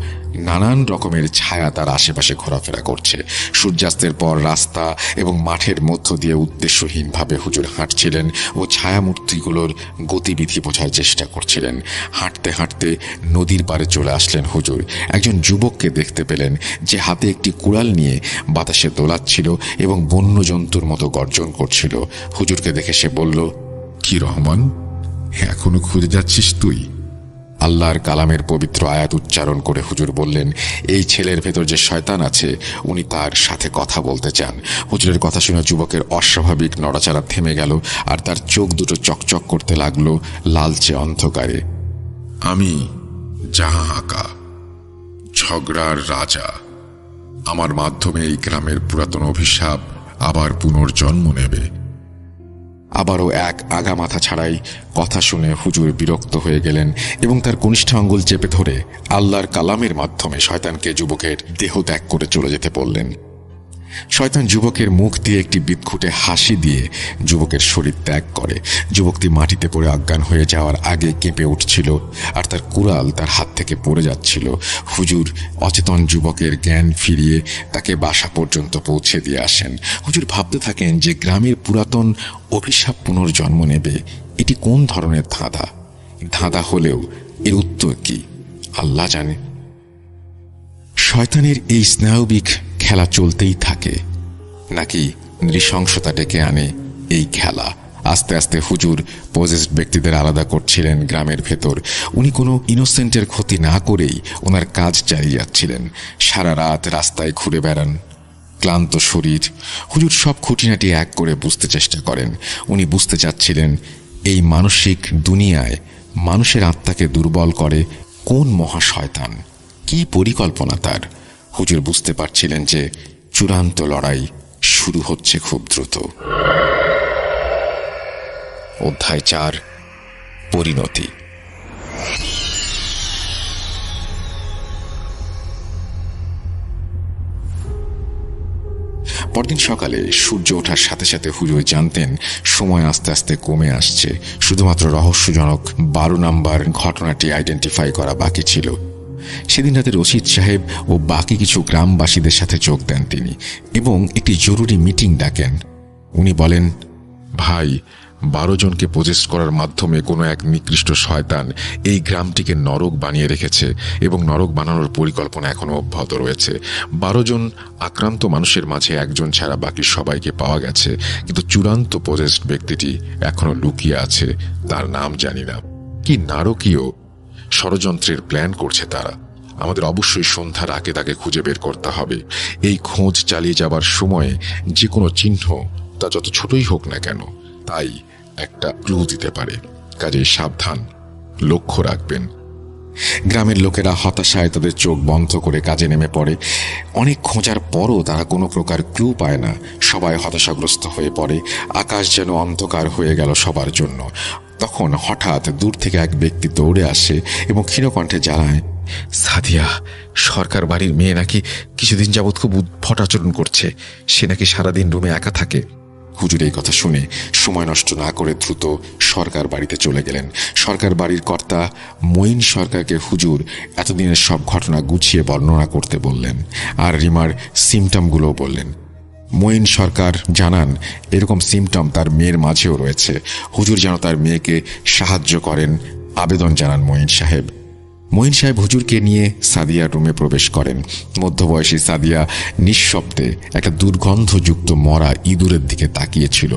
নানান রকমের ছায়া তার আশেপাশে ঘোরাফেরা করছে। সূর্যাস্তের পর রাস্তা এবং মাঠের মধ্য দিয়ে উদ্দেশ্যহীনভাবে হুজুর হাঁটছিলেন ও ছায়ামূর্তিগুলোর গতিবিধি বোঝার চেষ্টা করছিলেন। হাঁটতে হাঁটতে নদীর পাড়ে চলে আসলেন হুজুর। একজন যুবককে দেখতে পেলেন যে হাতে একটি কুড়াল নিয়ে বাতাসে দোলাচ্ছিল এবং বন্য জন্তুর মতো গর্জন করছিল। হুজুরকে দেখে সে বলল, কি রহমান, এখনো খুঁজে যাচ্ছিস তুই? আল্লাহর কালামের পবিত্র আয়াত উচ্চারণ করে হুজুর বললেন, এই ছেলের ভেতর যে শয়তান আছে উনি তার সাথে কথা বলতে চান। হুজুরের কথা শুনে যুবকের অস্বাভাবিক নড়াচড়া থেমে গেল আর তার চোখ দুটো চকচক করতে লাগলো লালচে অন্ধকারে। আমি জাহাঁ আকা, ঝগড়ার রাজা। আমার মাধ্যমে এই গ্রামের পুরাতন অভিশাপ আবার পুনর্জন্ম নেবে। আবারও এক আগামাথা ছাড়াই কথা শুনে হুজুর বিরক্ত হয়ে গেলেন এবং তার কনিষ্ঠ আঙ্গুল চেপে ধরে আল্লাহর কালামের মাধ্যমে শয়তানকে যুবকের দেহ ত্যাগ করে চলে যেতে বললেন। শয়তান যুবকের মুখ দিয়ে একটি বিদঘুটে হাসি দিয়ে যুবকের শরীর ত্যাগ করে। যুবকটি মাটিতে পড়ে অজ্ঞান হয়ে যাওয়ার আগে কেঁপে উঠছিল আর তার কুড়াল তার হাত থেকে পড়ে যাচ্ছিল। হুজুর অচেতন যুবকের জ্ঞান ফিরিয়ে তাকে বাসা পর্যন্ত পৌঁছে দিয়ে আসেন। হুজুর ভাবতে থাকেন যে গ্রামের পুরাতন অভিশাপ পুনর্জন্ম নেবে, এটি কোন ধরনের ধাঁধা হলেও এর উত্তর কি আল্লাহ জানে। শয়তানের এই স্নায়বিক খেলা চলতেই থাকে, নাকি নৃশংসতা ডেকে আনে এই খেলা? আস্তে আস্তে হুজুর পজেসড ব্যক্তিদের আলাদা করছিলেন গ্রামের ভেতর। উনি কোনো ইনোসেন্টের ক্ষতি না করেই ওনার কাজ চালিয়ে যাচ্ছিলেন। সারা রাত রাস্তায় ঘুরে বেড়ান, ক্লান্ত শরীর। হুজুর সব খুঁটিনাটি এক করে বুঝতে চেষ্টা করেন। উনি বুঝতে চাচ্ছিলেন এই মানসিক দুনিয়ায় মানুষের আত্মাকে দুর্বল করে কোন মহাশয়তান, কি পরিকল্পনা তার। হুজুর বুঝতে পারছিলেন যে চূড়ান্ত লড়াই শুরু হচ্ছে খুব দ্রুত। অধ্যায় 4, পরিণতি। পরদিন সকালে সূর্য ওঠার সাথে সাথে হুজুর জানতেন সময় আস্তে আস্তে কমে আসছে। শুধুমাত্র রহস্যজনক 12 নম্বর ঘটনাটি আইডেন্টিফাই করা বাকি ছিল। সেদিন রাতে রশিদ সাহেব ও বাকি কিছু গ্রামবাসীদের সাথে যোগ দেন তিনি এবং একটি জরুরি মিটিং ডাকেন। উনি বলেন, ভাই, 12 জনকে পজেস করার মাধ্যমে কোনো এক নিকৃষ্ট শয়তান এই গ্রামটিকে নরক বানিয়ে রেখেছে এবং নরক বানানোর পরিকল্পনা এখনো অব্যাহত রয়েছে। 12 জন আক্রান্ত মানুষের মাঝে একজন ছাড়া বাকি সবাইকে পাওয়া গেছে, কিন্তু চূড়ান্ত পজেসড ব্যক্তিটি এখনো লুকিয়ে আছে। তার নাম জানি না। কি নারকীয় ষড়যন্ত্রের প্ল্যান করছে তারা। আমাদের অবশ্যই সন্ধ্যার আগে তাকে খুঁজে বের করতে হবে। এই খোঁজ চালিয়ে যাবার সময়ে যে কোনো চিহ্ন, তা যত ছোটই হোক না কেন, তাই একটা ক্লু দিতে পারে। কাজেই সাবধান, লক্ষ্য রাখবেন। গ্রামের লোকেরা হতাশায় তাদের চোখ বন্ধ করে কাজে নেমে পড়ে। অনেক খোঁজার পরও তারা কোনো প্রকার ক্লু পায় না। সবাই হতাশাগ্রস্ত হয়ে পড়ে। আকাশ যেন অন্ধকার হয়ে গেল সবার জন্য। তখন হঠাৎ দূর থেকে এক ব্যক্তি দৌড়ে আসে এবং ক্ষীণকণ্ঠে জানায়, সাদিয়া, সরকার বাড়ির মেয়ে নাকি কিছুদিন যাবৎ খুব উদ্ভট আচরণ করছে। সে নাকি সারাদিন রুমে একা থাকে। হুজুর এই কথা শুনে সময় নষ্ট না করে দ্রুত সরকার বাড়িতে চলে গেলেন। সরকার বাড়ির কর্তা মঈন সরকারকে হুজুর এতদিনের সব ঘটনা গুছিয়ে বর্ণনা করতে বললেন আর রিমার সিমটমগুলোও বললেন। মঈন সরকার জানান এরকম সিমটম তার মেয়ের মাঝেও রয়েছে। হুজুর যেন তার মেয়েকে সাহায্য করেন আবেদন জানান মঈন সাহেব। মঈন সাহেব হুজুরকে নিয়ে সাদিয়ার রুমে প্রবেশ করেন। মধ্যবয়সী সাদিয়া নিঃশব্দে একটা দুর্গন্ধযুক্ত মরা ইঁদুরের দিকে তাকিয়েছিল।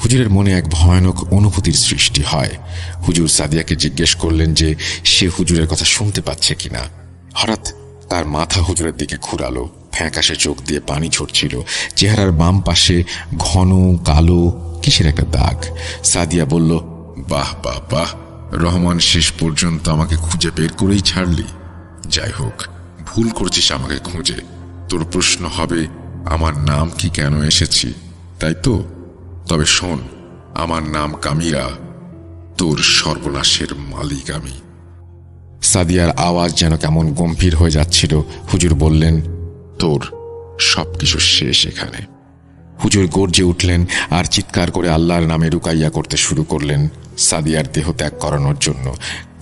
হুজুরের মনে এক ভয়ানক অনুভূতির সৃষ্টি হয়। হুজুর সাদিয়াকে জিজ্ঞেস করলেন যে সে হুজুরের কথা শুনতে পাচ্ছে কিনা। হঠাৎ তার মাথা হুজুরের দিকে ঘুরালো। ফ্যাকাশে চোখ দিয়ে পানি ঝরছিল। চেহারার বাম পাশে ঘন কালো কিসের একটা দাগ। সাদিয়া বলল, বাহ বাহ বাহ, রহমান, শেষ পর্যন্ত আমাকে খুঁজে বের করেই ছাড়লি। যাই হোক, ভুল করছিস আমাকে খুঁজে। তোর প্রশ্ন হবে আমার নাম কি, কেন এসেছি, তাই তো? তবে শোন, আমার নাম কামিরা। তোর সর্বনাশের মালিক আমি। সাদিয়ার আওয়াজ যেন কেমন গম্ভীর হয়ে যাচ্ছিল। হুজুর বললেন, তোর সবকিছু শেষ এখানে। হুজুর গর্জে উঠলেন আর চিৎকার করে আল্লাহর নামে রুকাইয়া করতে শুরু করলেন সাদিয়ার দেহ ত্যাগ করানোর জন্য।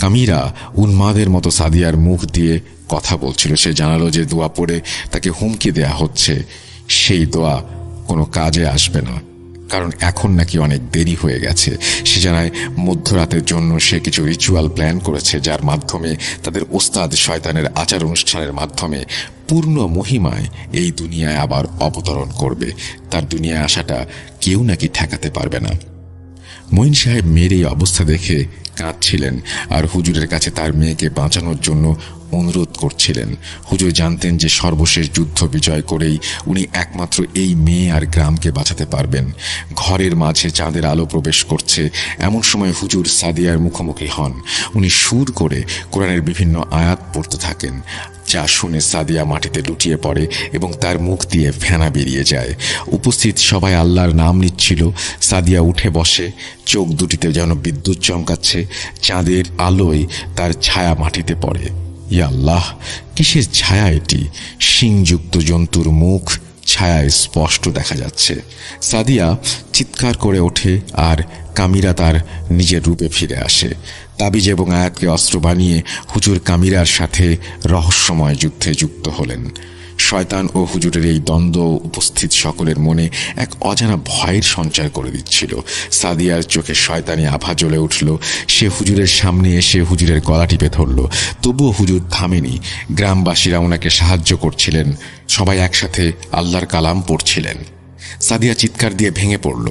কামিরা উন্মাদের মতো সাদিয়ার মুখ দিয়ে কথা বলছিল। সে জানালো যে দোয়া পড়ে তাকে হুমকি দেয়া হচ্ছে, সেই দোয়া কোনো কাজে আসবে না, কারণ এখন নাকি অনেক দেরি হয়ে গেছে। সে জানায় মধ্যরাতের জন্য সে কিছু রিচুয়াল প্ল্যান করেছে, যার মাধ্যমে তাদের ওস্তাদ শয়তানের আচার অনুষ্ঠানের মাধ্যমে পূর্ণ মহিমায় এই দুনিয়ায় আবার অবতরণ করবে। তার দুনিয়ায় আসাটা কেউ নাকি ঠেকাতে পারবে না। মঈন সাহেব মেয়ের এই অবস্থা দেখে কাঁদছিলেন আর হুজুরের কাছে তার মেয়েকে বাঁচানোর জন্য অনুরোধ করছিলেন। হুজুর জানতেন যে সর্বশেষ যুদ্ধ বিজয় করেই উনি একমাত্র এই মেয়ে আর গ্রামকে বাঁচাতে পারবেন। ঘরের মাঝে চাঁদের আলো প্রবেশ করছে, এমন সময় হুজুর সাদিয়ার মুখোমুখি হন। উনি সুর করে কোরআনের বিভিন্ন আয়াত পড়তে থাকেন, যা শুনে সাদিয়া মাটিতে লুটিয়ে পড়ে এবং তার মুখ দিয়ে ফেনা বেরিয়ে যায়। উপস্থিত সবাই আল্লাহর নাম নিচ্ছিল। সাদিয়া উঠে বসে, চোখ দুটিতে যেন বিদ্যুৎ চমকাচ্ছে। চাঁদের আলোয় তার ছায়া মাটিতে পড়ে। ইয়া আল্লাহ, কিসের ছায়া এটি? শিংযুক্ত জন্তুর মুখ ছায়ায় স্পষ্ট দেখা যাচ্ছে। সাদিয়া চিৎকার করে ওঠে আর কামিরা তার নিজের রূপে ফিরে আসে। তাবিজ এবং আয়াতকে অস্ত্র বানিয়ে হুজুর কামিরার সাথে রহস্যময় যুদ্ধে যুক্ত হলেন। শয়তান ও হুজুরের এই দ্বন্দ্ব উপস্থিত সকলের মনে এক অজানা ভয়ের সঞ্চার করে দিচ্ছিল। সাদিয়ার চোখে শয়তানি আভা জ্বলে উঠল। সে হুজুরের সামনে এসে হুজুরের গলা টিপে ধরল। তবুও হুজুর থামেনি। গ্রামবাসীরা ওনাকে সাহায্য করছিলেন। সবাই একসাথে আল্লাহর কালাম পড়ছিলেন। সাদিয়া চিৎকার দিয়ে ভেঙে পড়ল।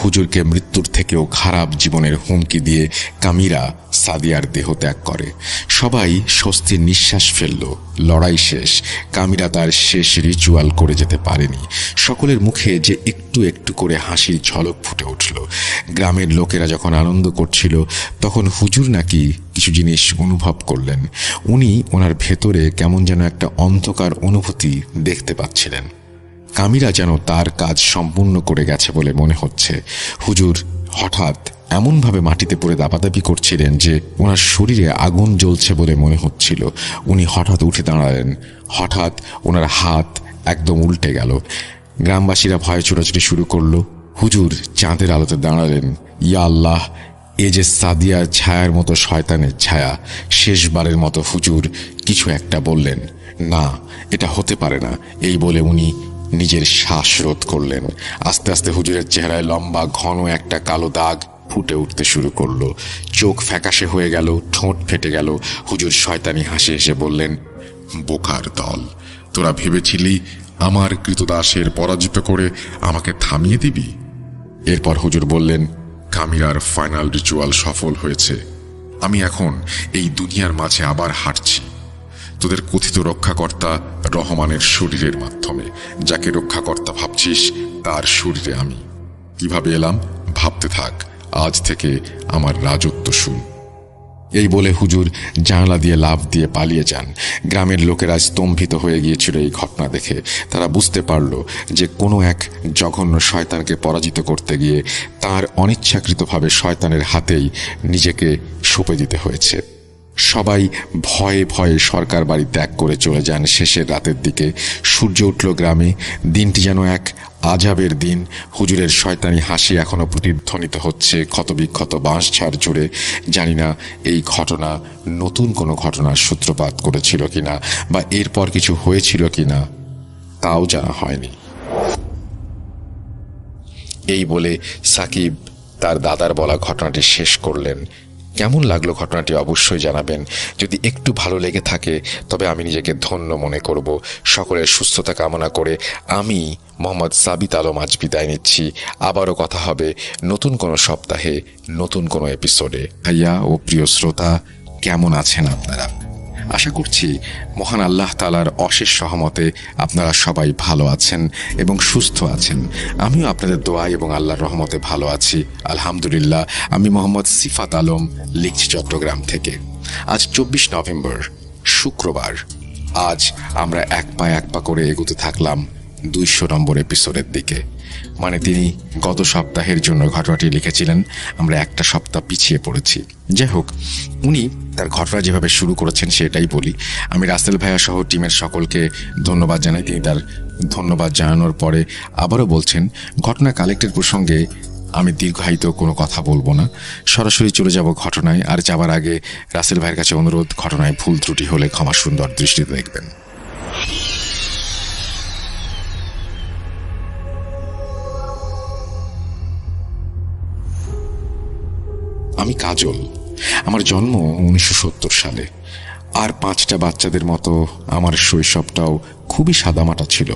হুজুরকে মৃত্যুর থেকেও খারাপ জীবনের হুমকি দিয়ে কামিরা সাদিয়ার দেহ ত্যাগ করে। সবাই স্বস্তির নিঃশ্বাস ফেলল। লড়াই শেষ। কামিরা তার শেষ রিচুয়াল করে যেতে পারেনি। সকলের মুখে যে একটু একটু করে হাসির ঝলক ফুটে উঠল। গ্রামের লোকেরা যখন আনন্দ করছিল, তখন হুজুর নাকি কিছু জিনিস অনুভব করলেন। উনি ওনার ভেতরে কেমন যেন একটা অন্ধকার অনুভূতি দেখতে পাচ্ছিলেন। কামিরা যেন তার কাজ সম্পূর্ণ করে গেছে বলে মনে হচ্ছে। হুজুর হঠাৎ এমনভাবে মাটিতে পড়ে দাপাদাপি করছিলেন যে ওনার শরীরে আগুন জ্বলছে বলে মনে হচ্ছিল। উনি হঠাৎ উঠে দাঁড়ালেন। হঠাৎ ওনার হাত একদম উল্টে গেল। গ্রামবাসীরা ভয়ে ছোটাছুটি শুরু করলো। হুজুর চাঁদের আলোতে দাঁড়ালেন। ইয়া আল্লাহ, এ যে সাদিয়ার ছায়ার মতো শয়তানের ছায়া। শেষবারের মতো হুজুর কিছু একটা বললেন। না, এটা হতে পারে না, এই বলে উনি নিজের শ্বাস রোধ করলেন। আস্তে আস্তে হুজুরের চেহারায় লম্বা ঘন একটা কালো দাগ ফুটে উঠতে শুরু করলো। চোখ ফ্যাকাশে হয়ে গেল, ঠোঁট ফেটে গেল। হুজুর শয়তানি হাসি হেসে বললেন, বোকার দল, তোরা ভেবেছিলি আমার কৃতদাসের পরাজিত করে আমাকে থামিয়ে দিবি? এরপর হুজুর বললেন, কামিরার ফাইনাল রিচুয়াল সফল হয়েছে। আমি এখন এই দুনিয়ার মাঝে আবার হাঁটছি, তোদের কথিত রক্ষাকর্তা রহমানের শরীরের মাধ্যমে। যাকে রক্ষাকর্তা ভাবছিস, তার শরীরে আমি। কিভাবে এলাম ভাবতে থাক, আজ থেকে আমার রাজত্ব শুরু। এই বলে হুজুর জানালা দিয়ে লাফ দিয়ে পালিয়ে যান। গ্রামের লোকেরা স্তম্ভিত হয়ে গিয়েছিল এই ঘটনা দেখে। তারা বুঝতে পারল যে কোনো এক জঘন্য শয়তানকে পরাজিত করতে গিয়ে তার অনিচ্ছাকৃতভাবে শয়তানের হাতেই নিজেকে সঁপে দিতে হয়েছে। সবাই ভয়ে ভয়ে সরকার বাড়ি ত্যাগ করে চলে যান শেষের রাতের দিকে। সূর্য উঠল গ্রামে। দিনটি যেন এক আজাবের দিন। হুজুরের শয়তানি হাসি এখনো প্রতিধ্বনিত হচ্ছে ক্ষতবিক্ষত বাঁশঝাড় জুড়ে। জানি না এই ঘটনা নতুন কোনো ঘটনার সূত্রপাত করেছিল কিনা বা এরপর কিছু হয়েছিল কিনা, তাও জানা হয়নি। এই বলে সাকিব তার দাদার বলা ঘটনাটি শেষ করলেন। কেমন লাগলো ঘটনাটি অবশ্যই জানাবেন। যদি একটু ভালো লেগে থাকে তবে আমি নিজেকে ধন্য মনে করব। সকলের সুস্থতা কামনা করে আমি মোহাম্মদ সাবিত আলম আজ বিদায় নিচ্ছি। আবারও কথা হবে নতুন কোনো সপ্তাহে, নতুন কোনো এপিসোডে। ভাইয়া ও প্রিয় শ্রোতা, কেমন আছেন আপনারা? আশা করছি মহান আল্লাহ তাআলার অশেষ সহমতে আপনারা সবাই ভালো আছেন এবং সুস্থ আছেন। আমিও আপনাদের দোয়া এবং আল্লাহর রহমতে ভালো আছি, আলহামদুলিল্লাহ। আমি মোহাম্মদ সিফাত আলম, লিখছি চট্টগ্রাম থেকে। আজ 24 নভেম্বর, শুক্রবার। আজ আমরা এক পা করে এগোতে থাকলাম 200 নম্বর এপিসোডের দিকে। মানে তিনি গত সপ্তাহের জন্য ঘটনাটি লিখেছিলেন, আমরা একটা সপ্তাহ পিছিয়ে পড়েছি। যাই হোক, উনি তার ঘটনা যেভাবে শুরু করেছেন সেটাই বলি। আমি রাসেল ভাইয়া সহ টিমের সকলকে ধন্যবাদ জানাই। তিনি তার ধন্যবাদ জানানোর পরে আবারও বলছেন, ঘটনা কালেক্টের প্রসঙ্গে আমি দীর্ঘায়িত কোনো কথা বলবো না, সরাসরি চলে যাব ঘটনায়। আর যাবার আগে রাসেল ভাইয়ের কাছে অনুরোধ, ঘটনায় ভুল ত্রুটি হলে ক্ষমা সুন্দর দৃষ্টিতে দেখবেন। আমি কাজল। আমার জন্ম 1970 সালে। আর 5টা বাচ্চাদের মতো আমার শৈশবটাও খুবই সাদামাটা ছিল।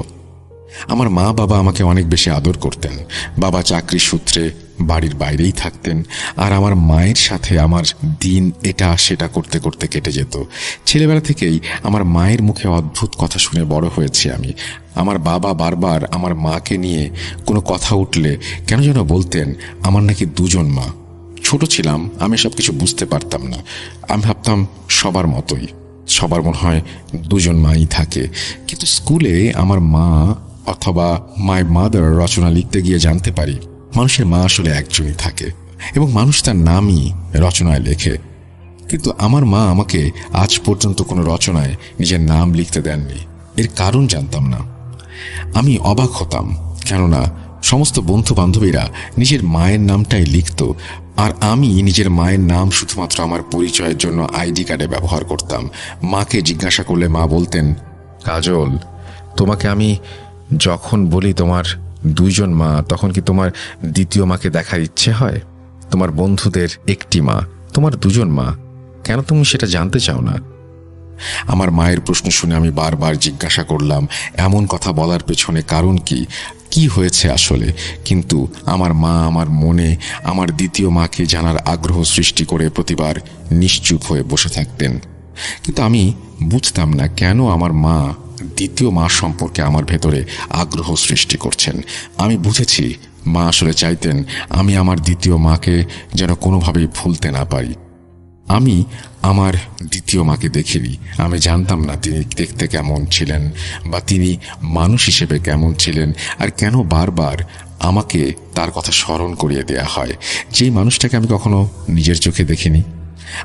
আমার মা বাবা আমাকে অনেক বেশি আদর করতেন। বাবা চাকরি সূত্রে বাড়ির বাইরেই থাকতেন, আর আমার মায়ের সাথে আমার দিন এটা সেটা করতে করতে কেটে যেত। ছেলেবেলা থেকেই আমার মায়ের মুখে অদ্ভুত কথা শুনে বড় হয়েছি আমি। আমার বাবা বারবার আমার মাকে নিয়ে কোনো কথা উঠলে কেন যেন বলতেন আমার নাকি দুজন মা। ছোট ছিলাম, আমি সব কিছু বুঝতে পারতাম না। আমি ভাবতাম সবার মতোই, সবার মনে হয় দুজন মাই থাকে। কিন্তু স্কুলে আমার মা অথবা মাই মাদার রচনা লিখতে গিয়ে জানতে পারি মানুষের মা আসলে একজনই থাকে এবং মানুষ তার নামই রচনায় লেখে। কিন্তু আমার মা আমাকে আজ পর্যন্ত কোনো রচনায় নিজের নাম লিখতে দেননি। এর কারণ জানতাম না। আমি অবাক হতাম, কেননা সমস্ত বন্ধু বান্ধবীরা নিজের মায়ের নামটাই লিখত, আর আমি নিজের মায়ের নাম শুধুমাত্র আমার পরিচয়ের জন্য আইডি কার্ডে ব্যবহার করতাম। মাকে জিজ্ঞাসা করলে মা বলতেন, কাজল, তোমাকে আমি যখন বলি তোমার দুইজন মা, তখন কি তোমার দ্বিতীয় মাকে দেখার ইচ্ছে হয়? তোমার বন্ধুদের একটি মা, তোমার দুজন মা, কেন তুমি সেটা জানতে চাও না? আমার মায়ের প্রশ্ন শুনে আমি বারবার জিজ্ঞাসা করলাম এমন কথা বলার পেছনে কারণ কি, কি হয়েছে আসলে। কিন্তু আমার মা আমার মনে আমার দ্বিতীয় মাকে জানার আগ্রহ সৃষ্টি করে প্রতিবার নিশ্চুপ হয়ে বসে থাকতেন। কিন্তু আমি বুঝতাম না কেন আমার মা দ্বিতীয় মা সম্পর্কে আমার ভেতরে আগ্রহ সৃষ্টি করছেন। আমি বুঝেছি মা আসলে চাইতেন আমি আমার দ্বিতীয় মাকে যেন কোনোভাবেই ভুলতে না পারি। আমি আমার দ্বিতীয় মাকে দেখিনি, আমি জানতাম না তিনি দেখতে কেমন ছিলেন বা তিনি মানুষ হিসেবে কেমন ছিলেন, আর কেন বারবার আমাকে তার কথা স্মরণ করিয়ে দেয়া হয়, যেই মানুষটাকে আমি কখনো নিজের চোখে দেখিনি।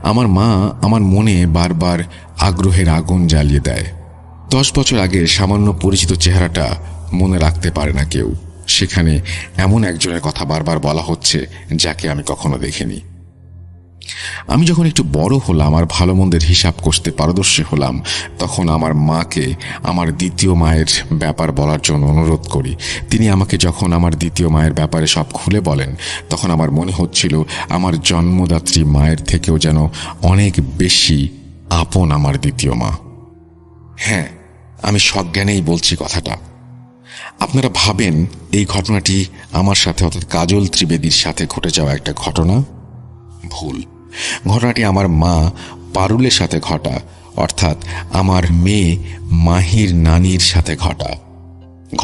আমার মা আমার মনে বারবার আগ্রহের আগুন জ্বালিয়ে দেয়। 10 বছর আগে সামান্য পরিচিত চেহারাটা মনে রাখতে পারে না কেউ, সেখানে এমন একজনের কথা বারবার বলা হচ্ছে যাকে আমি কখনো দেখিনি। আমি যখন একটু বড় হলাম আর ভালো মন্দের হিসাব করতে পারদর্শী হলাম, তখন আমার মাকে আমার দ্বিতীয় মায়ের ব্যাপার বলার জন্য অনুরোধ করি। তিনি আমাকে যখন আমার দ্বিতীয় মায়ের ব্যাপারে সব খুলে বলেন, তখন আমার মনে হচ্ছিল আমার জন্মদাত্রী মায়ের থেকেও যেন অনেক বেশি আপন আমার দ্বিতীয় মা। হ্যাঁ, আমি সজ্ঞানেই বলছি কথাটা। আপনারা ভাবেন এই ঘটনাটি আমার সাথে অর্থাৎ কাজল ত্রিবেদীর সাথে ঘটে যাওয়া একটা ঘটনা? ভুল। ঘটনাটি আমার মা পারুলের সাথে ঘটা, অর্থাৎ আমার মেয়ে মাহির নানির সাথে ঘটা।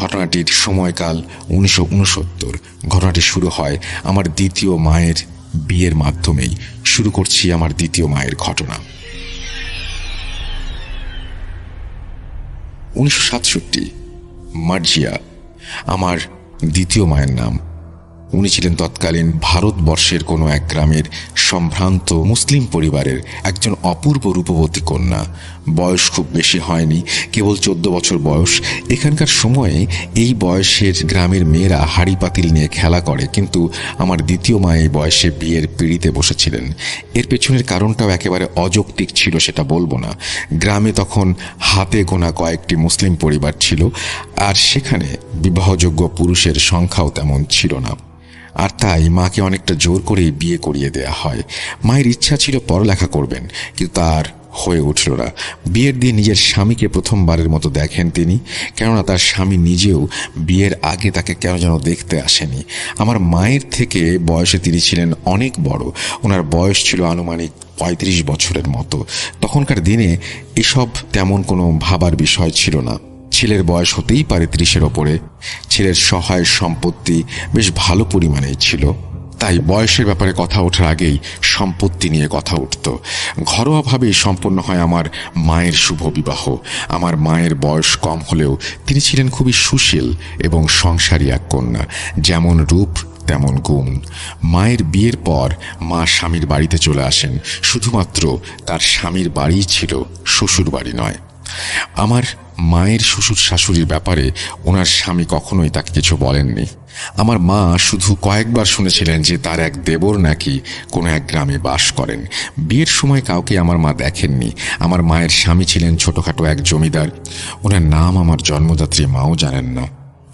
ঘটনাটির সময়কাল 1969। ঘটনাটি শুরু হয় আমার দ্বিতীয় মায়ের বিয়ের মাধ্যমেই। শুরু করছি আমার দ্বিতীয় মায়ের ঘটনা। 1967। মার্জিয়া আমার দ্বিতীয় মায়ের নাম। উনি ছিলেন তৎকালীন ভারতবর্ষের কোনো এক গ্রামের সম্ভ্রান্ত মুসলিম পরিবারের একজন অপূর্ব রূপবতী কন্যা। বয়স খুব বেশি হয়নি, কেবল 14 বছর বয়স। এখানকার সময়ে এই বয়সের গ্রামের মেয়েরা হাড়ি পাতিল নিয়ে খেলা করে, কিন্তু আমার দ্বিতীয় মা এই বয়সে বিয়ের পিঁড়িতে বসেছিলেন। এর পেছনের কারণটাও একেবারে অযৌক্তিক ছিল সেটা বলবো না। গ্রামে তখন হাতে গোনা কয়েকটি মুসলিম পরিবার ছিল, আর সেখানে বিবাহযোগ্য পুরুষের সংখ্যাও তেমন ছিল না। আর তাই মাকে অনেকটা জোর করেই বিয়ে করিয়ে দেয়া হয়। মায়ের ইচ্ছা ছিল পড়ালেখা করবেন, কিন্তু তার হয়ে উঠল না। বিয়ের দিন নিজের স্বামীকে প্রথমবারের মতো দেখেন তিনি, কেননা তার স্বামী নিজেও বিয়ের আগে তাকে কেন যেন দেখতে আসেনি। আমার মায়ের থেকে বয়সে তিনি ছিলেন অনেক বড়, ওনার বয়স ছিল আনুমানিক 35 বছরের মতো। তখনকার দিনে এসব তেমন কোনো ভাবার বিষয় ছিল না। ছেলের বয়স হতেই পারে 30-এর ওপরে। ছেলের সহায় সম্পত্তি বেশ ভালো পরিমাণেই ছিল, তাই বয়সের ব্যাপারে কথা ওঠার আগেই সম্পত্তি নিয়ে কথা উঠত। ঘরোয়াভাবেই সম্পন্ন হয় আমার মায়ের শুভ বিবাহ। আমার মায়ের বয়স কম হলেও তিনি ছিলেন খুবই সুশীল এবং সংসারী এক কন্যা, যেমন রূপ তেমন গুণ। মায়ের বিয়ের পর মা স্বামীর বাড়িতে চলে আসেন। শুধুমাত্র তার স্বামীর বাড়িই ছিল, শ্বশুর বাড়ি নয়। আমার মায়ের শ্বশুর শাশুড়ির ব্যাপারে ওনার স্বামী কখনোই তাকে কিছু বলেননি। আমার মা শুধু কয়েকবার শুনেছিলেন যে তার এক দেবর নাকি কোনো এক গ্রামে বাস করেন। বিয়ের সময় কাউকে আমার মা দেখেননি। আমার মায়ের স্বামী ছিলেন ছোটখাটো এক জমিদার, ওনার নাম আমার জন্মদাত্রী মাও জানেন না।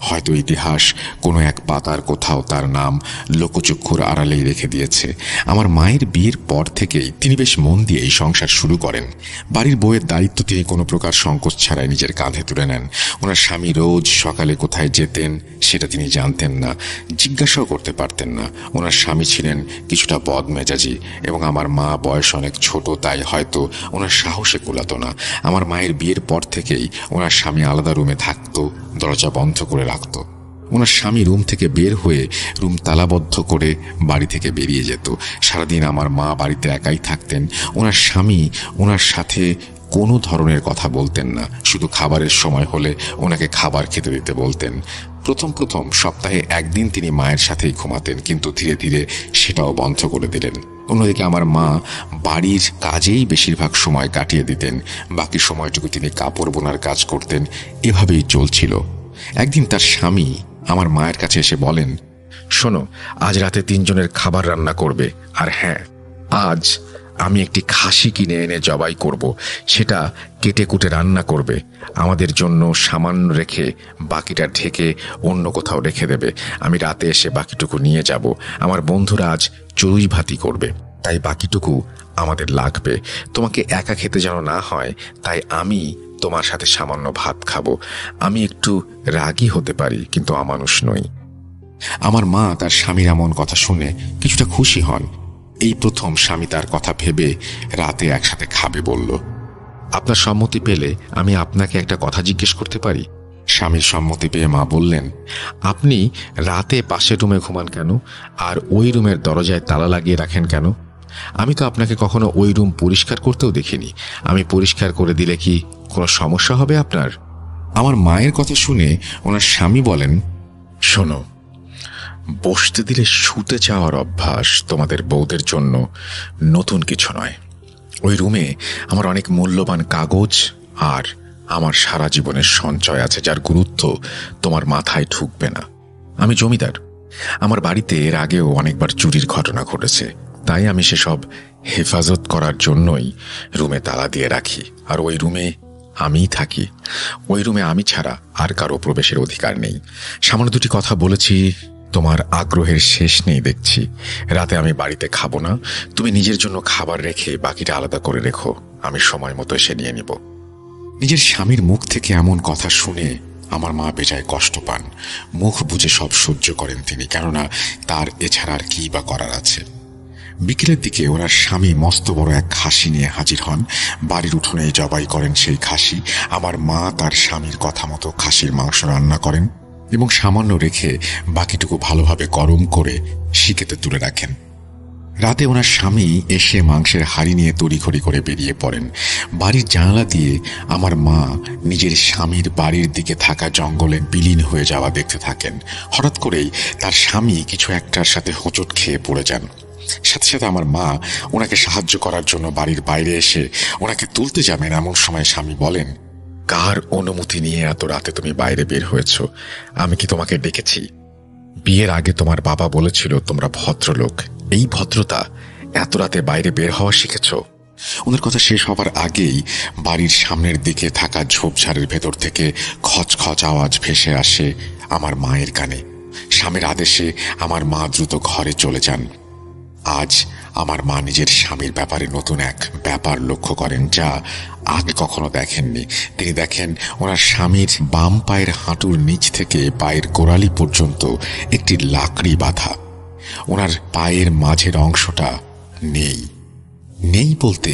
হয়তো ইতিহাস কোনো এক পাতার কোথাও তার নাম লোকচক্ষুর আড়ালেই রেখে দিয়েছে। আমার মায়ের বিয়ের পর থেকেই তিনি বেশ মন দিয়ে এই সংসার শুরু করেন। বাড়ির বউয়ের দায়িত্ব তিনি কোনো প্রকার সংকোচ ছাড়াই নিজের কাঁধে তুলে নেন। ওনার স্বামী রোজ সকালে কোথায় যেতেন সেটা তিনি জানতেন না, জিজ্ঞাসাও করতে পারতেন না। ওনার স্বামী ছিলেন কিছুটা বদমেজাজি এবং আমার মা বয়স অনেক ছোট, তাই হয়তো ওনার সাহসে কুলাতো না। আমার মায়ের বিয়ের পর থেকেই ওনার স্বামী আলাদা রুমে থাকতো, দরজা বন্ধ করে রাখত। ওনার স্বামী রুম থেকে বের হয়ে রুম তালাবদ্ধ করে বাড়ি থেকে বেরিয়ে যেত। সারাদিন আমার মা বাড়িতে একাই থাকতেন। ওনার স্বামী ওনার সাথে কোনো ধরনের কথা বলতেন না, শুধু খাবারের সময় হলে ওনাকে খাবার খেতে দিতে বলতেন। প্রথম সপ্তাহে একদিন তিনি মায়ের সাথেই ঘুমাতেন, কিন্তু ধীরে ধীরে সেটাও বন্ধ করে দিলেন। অন্যদিকে আমার মা বাড়ির কাজেই বেশিরভাগ সময় কাটিয়ে দিতেন, বাকি সময়টুকু তিনি কাপড় বোনার কাজ করতেন। এভাবেই চলছিল। একদিন তার স্বামী আমার মায়ের কাছে এসে বলেন, শোনো, আজ রাতে 3 জনের খাবার রান্না করবে, আর হ্যাঁ, আজ আমি একটি খাসি কিনে এনে জবাই করব, সেটা কেটে কুটে রান্না করবে। আমাদের জন্য সামান্য রেখে বাকিটা ঢেকে অন্য কোথাও রেখে দেবে। আমি রাতে এসে বাকিটুকু নিয়ে যাব। আমার বন্ধুরা আজ চড়ুই ভাতি করবে, তাই বাকিটুকু আমাদের লাগবে। তোমাকে একা খেতে যেন না হয়, তাই আমি তোমার সাথে সামান্য ভাত খাবো। আমি একটু রাগী হতে পারি, কিন্তু অমানুষ নই। আমার মা তার স্বামীর এমন কথা শুনে কিছুটা খুশি হন। এই প্রথম স্বামী তার কথা ভেবে রাতে একসাথে খাবে বলল। আপনার সম্মতি পেলে আমি আপনাকে একটা কথা জিজ্ঞেস করতে পারি? স্বামীর সম্মতি পেয়ে মা বললেন, আপনি রাতে পাশের রুমে ঘুমান কেন, আর ওই রুমের দরজায় তালা লাগিয়ে রাখেন কেন? আমি তো আপনাকে কখনো ওই রুম পরিষ্কার করতেও দেখিনি। আমি পরিষ্কার করে দিলে কি কোনো সমস্যা হবে আপনার? আমার মায়ের কথা শুনে ওনার স্বামী বলেন, শোনো, বসতে দিলে শুতে যাওয়ার অভ্যাস তোমাদের বউদের জন্য নতুন কিছু নয়। ওই রুমে আমার অনেক মূল্যবান কাগজ আর আমার সারা জীবনের সঞ্চয় আছে, যার গুরুত্ব তোমার মাথায় ঢুকবে না। আমি জমিদার। আমার বাড়িতে এর আগেও অনেকবার চুরির ঘটনা ঘটেছে, তাই আমি সেসব হেফাজত করার জন্যই রুমে তালা দিয়ে রাখি। আর ওই রুমে আমিই থাকি। ওই রুমে আমি ছাড়া আর কারো প্রবেশের অধিকার নেই। সামান্য 2টি কথা বলেছি, তোমার আগ্রহের শেষ নেই দেখছি। রাতে আমি বাড়িতে খাবো না। তুমি নিজের জন্য খাবার রেখে বাকিটা আলাদা করে রেখো, আমি সময় মতো এসে নিয়ে নিব। নিজের স্বামীর মুখ থেকে এমন কথা শুনে আমার মা বেজায় কষ্ট পান। মুখ বুজে সব সহ্য করেন তিনি, কেননা তার এছাড়া আর কি বা করার আছে। বিকেলের দিকে ওনার স্বামী মস্ত বড় এক খাসি নিয়ে হাজির হন। বাড়ির উঠোনে জবাই করেন সেই খাসি। আমার মা তার স্বামীর কথা মতো খাসির মাংস রান্না করেন এবং সামান্য রেখে বাকিটুকু ভালোভাবে গরম করে শিকেতে তুলে রাখেন। রাতে ওনার স্বামী এসে মাংসের হাঁড়ি নিয়ে তড়িঘড়ি করে বেরিয়ে পড়েন। বাড়ির জানালা দিয়ে আমার মা নিজের স্বামীর বাড়ির দিকে থাকা জঙ্গলে বিলীন হয়ে যাওয়া দেখতে থাকেন। হঠাৎ করেই তার স্বামী কিছু একটার সাথে হোঁচট খেয়ে পড়ে যান। সাথে সাথে আমার মা ওনাকে সাহায্য করার জন্য বাড়ির বাইরে এসে ওনাকে তুলতে যাবেন। এমন সময় স্বামী বলেন, কার অনুমতি নিয়ে এত রাতে তুমি বাইরে বের হয়েছ? আমি কি তোমাকে ডেকেছি? বিয়ের আগে তোমার বাবা বলেছিল তোমরা ভদ্রলোক। এই ভদ্রতা এত রাতে বাইরে বের হওয়া শিখেছ? ওনার কথা শেষ হবার আগেই বাড়ির সামনের দিকে থাকা ঝোপঝাড়ের ভেতর থেকে খচখচ আওয়াজ ভেসে আসে আমার মায়ের কানে। স্বামীর আদেশে আমার মা দ্রুত ঘরে চলে যান। আজ আমার মা নিজের স্বামীর ব্যাপারে নতুন এক ব্যাপার লক্ষ্য করেন, যা আগে কখনো দেখেননি। তিনি দেখেন ওনার স্বামীর বাম পায়ের হাঁটুর নিচ থেকে পায়ের গোড়ালি পর্যন্ত একটি লাকড়ি বাঁধা। ওনার পায়ের মাঝের অংশটা নেই বলতে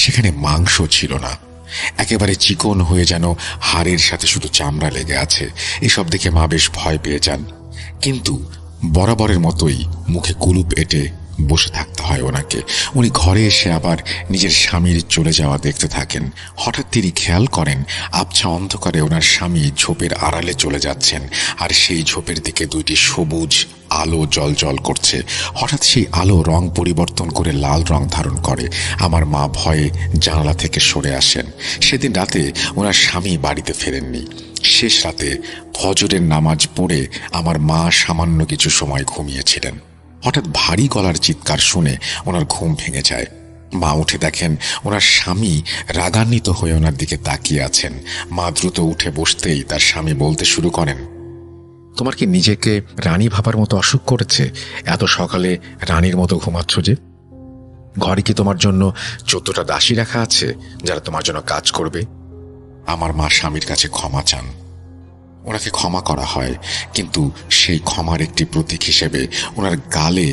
সেখানে মাংস ছিল না, একেবারে চিকন হয়ে যেন হাড়ের সাথে শুধু চামড়া লেগে আছে। এসব দেখে মা বেশ ভয় পেয়ে যান, কিন্তু বরাবরের মতোই মুখে কুলুপ এঁটে বসে থাকতে হয় ওনাকে। উনি ঘরে এসে আবার নিজের স্বামীর চলে যাওয়া দেখতে থাকেন। হঠাৎ তিনি খেয়াল করেন আবছা অন্ধকারে ওনার স্বামী ঝোপের আড়ালে চলে যাচ্ছেন, আর সেই ঝোপের দিকে 2টি সবুজ আলো জল করছে। হঠাৎ সেই আলো রং পরিবর্তন করে লাল রং ধারণ করে। আমার মা ভয়ে জানালা থেকে সরে আসেন। সেদিন রাতে ওনার স্বামী বাড়িতে ফেরেননি। শেষ রাতে ফজরের নামাজ পড়ে আমার মা সামান্য কিছু সময় ঘুমিয়েছিলেন। হঠাৎ ভারী গলার চিৎকার শুনে ওনার ঘুম ভেঙে যায়। মা উঠে দেখেন ওনার স্বামী রাগান্বিত হয়ে ওনার দিকে তাকিয়ে আছেন। মা দ্রুত উঠে বসতেই তার স্বামী বলতে শুরু করেন, তোমার কি নিজেকে রানী ভাবার মতো অসুখ করেছে? এত সকালে রানীর মতো ঘুমাচ্ছ যে? ঘরে কি তোমার জন্য 14টা দাসী রাখা আছে যারা তোমার জন্য কাজ করবে? আমার মা স্বামীর কাছে ক্ষমা চান। ওনাকে ক্ষমা করা হয়, কিন্তু সেই ক্ষমার একটি প্রতীক হিসেবে ওনার গালে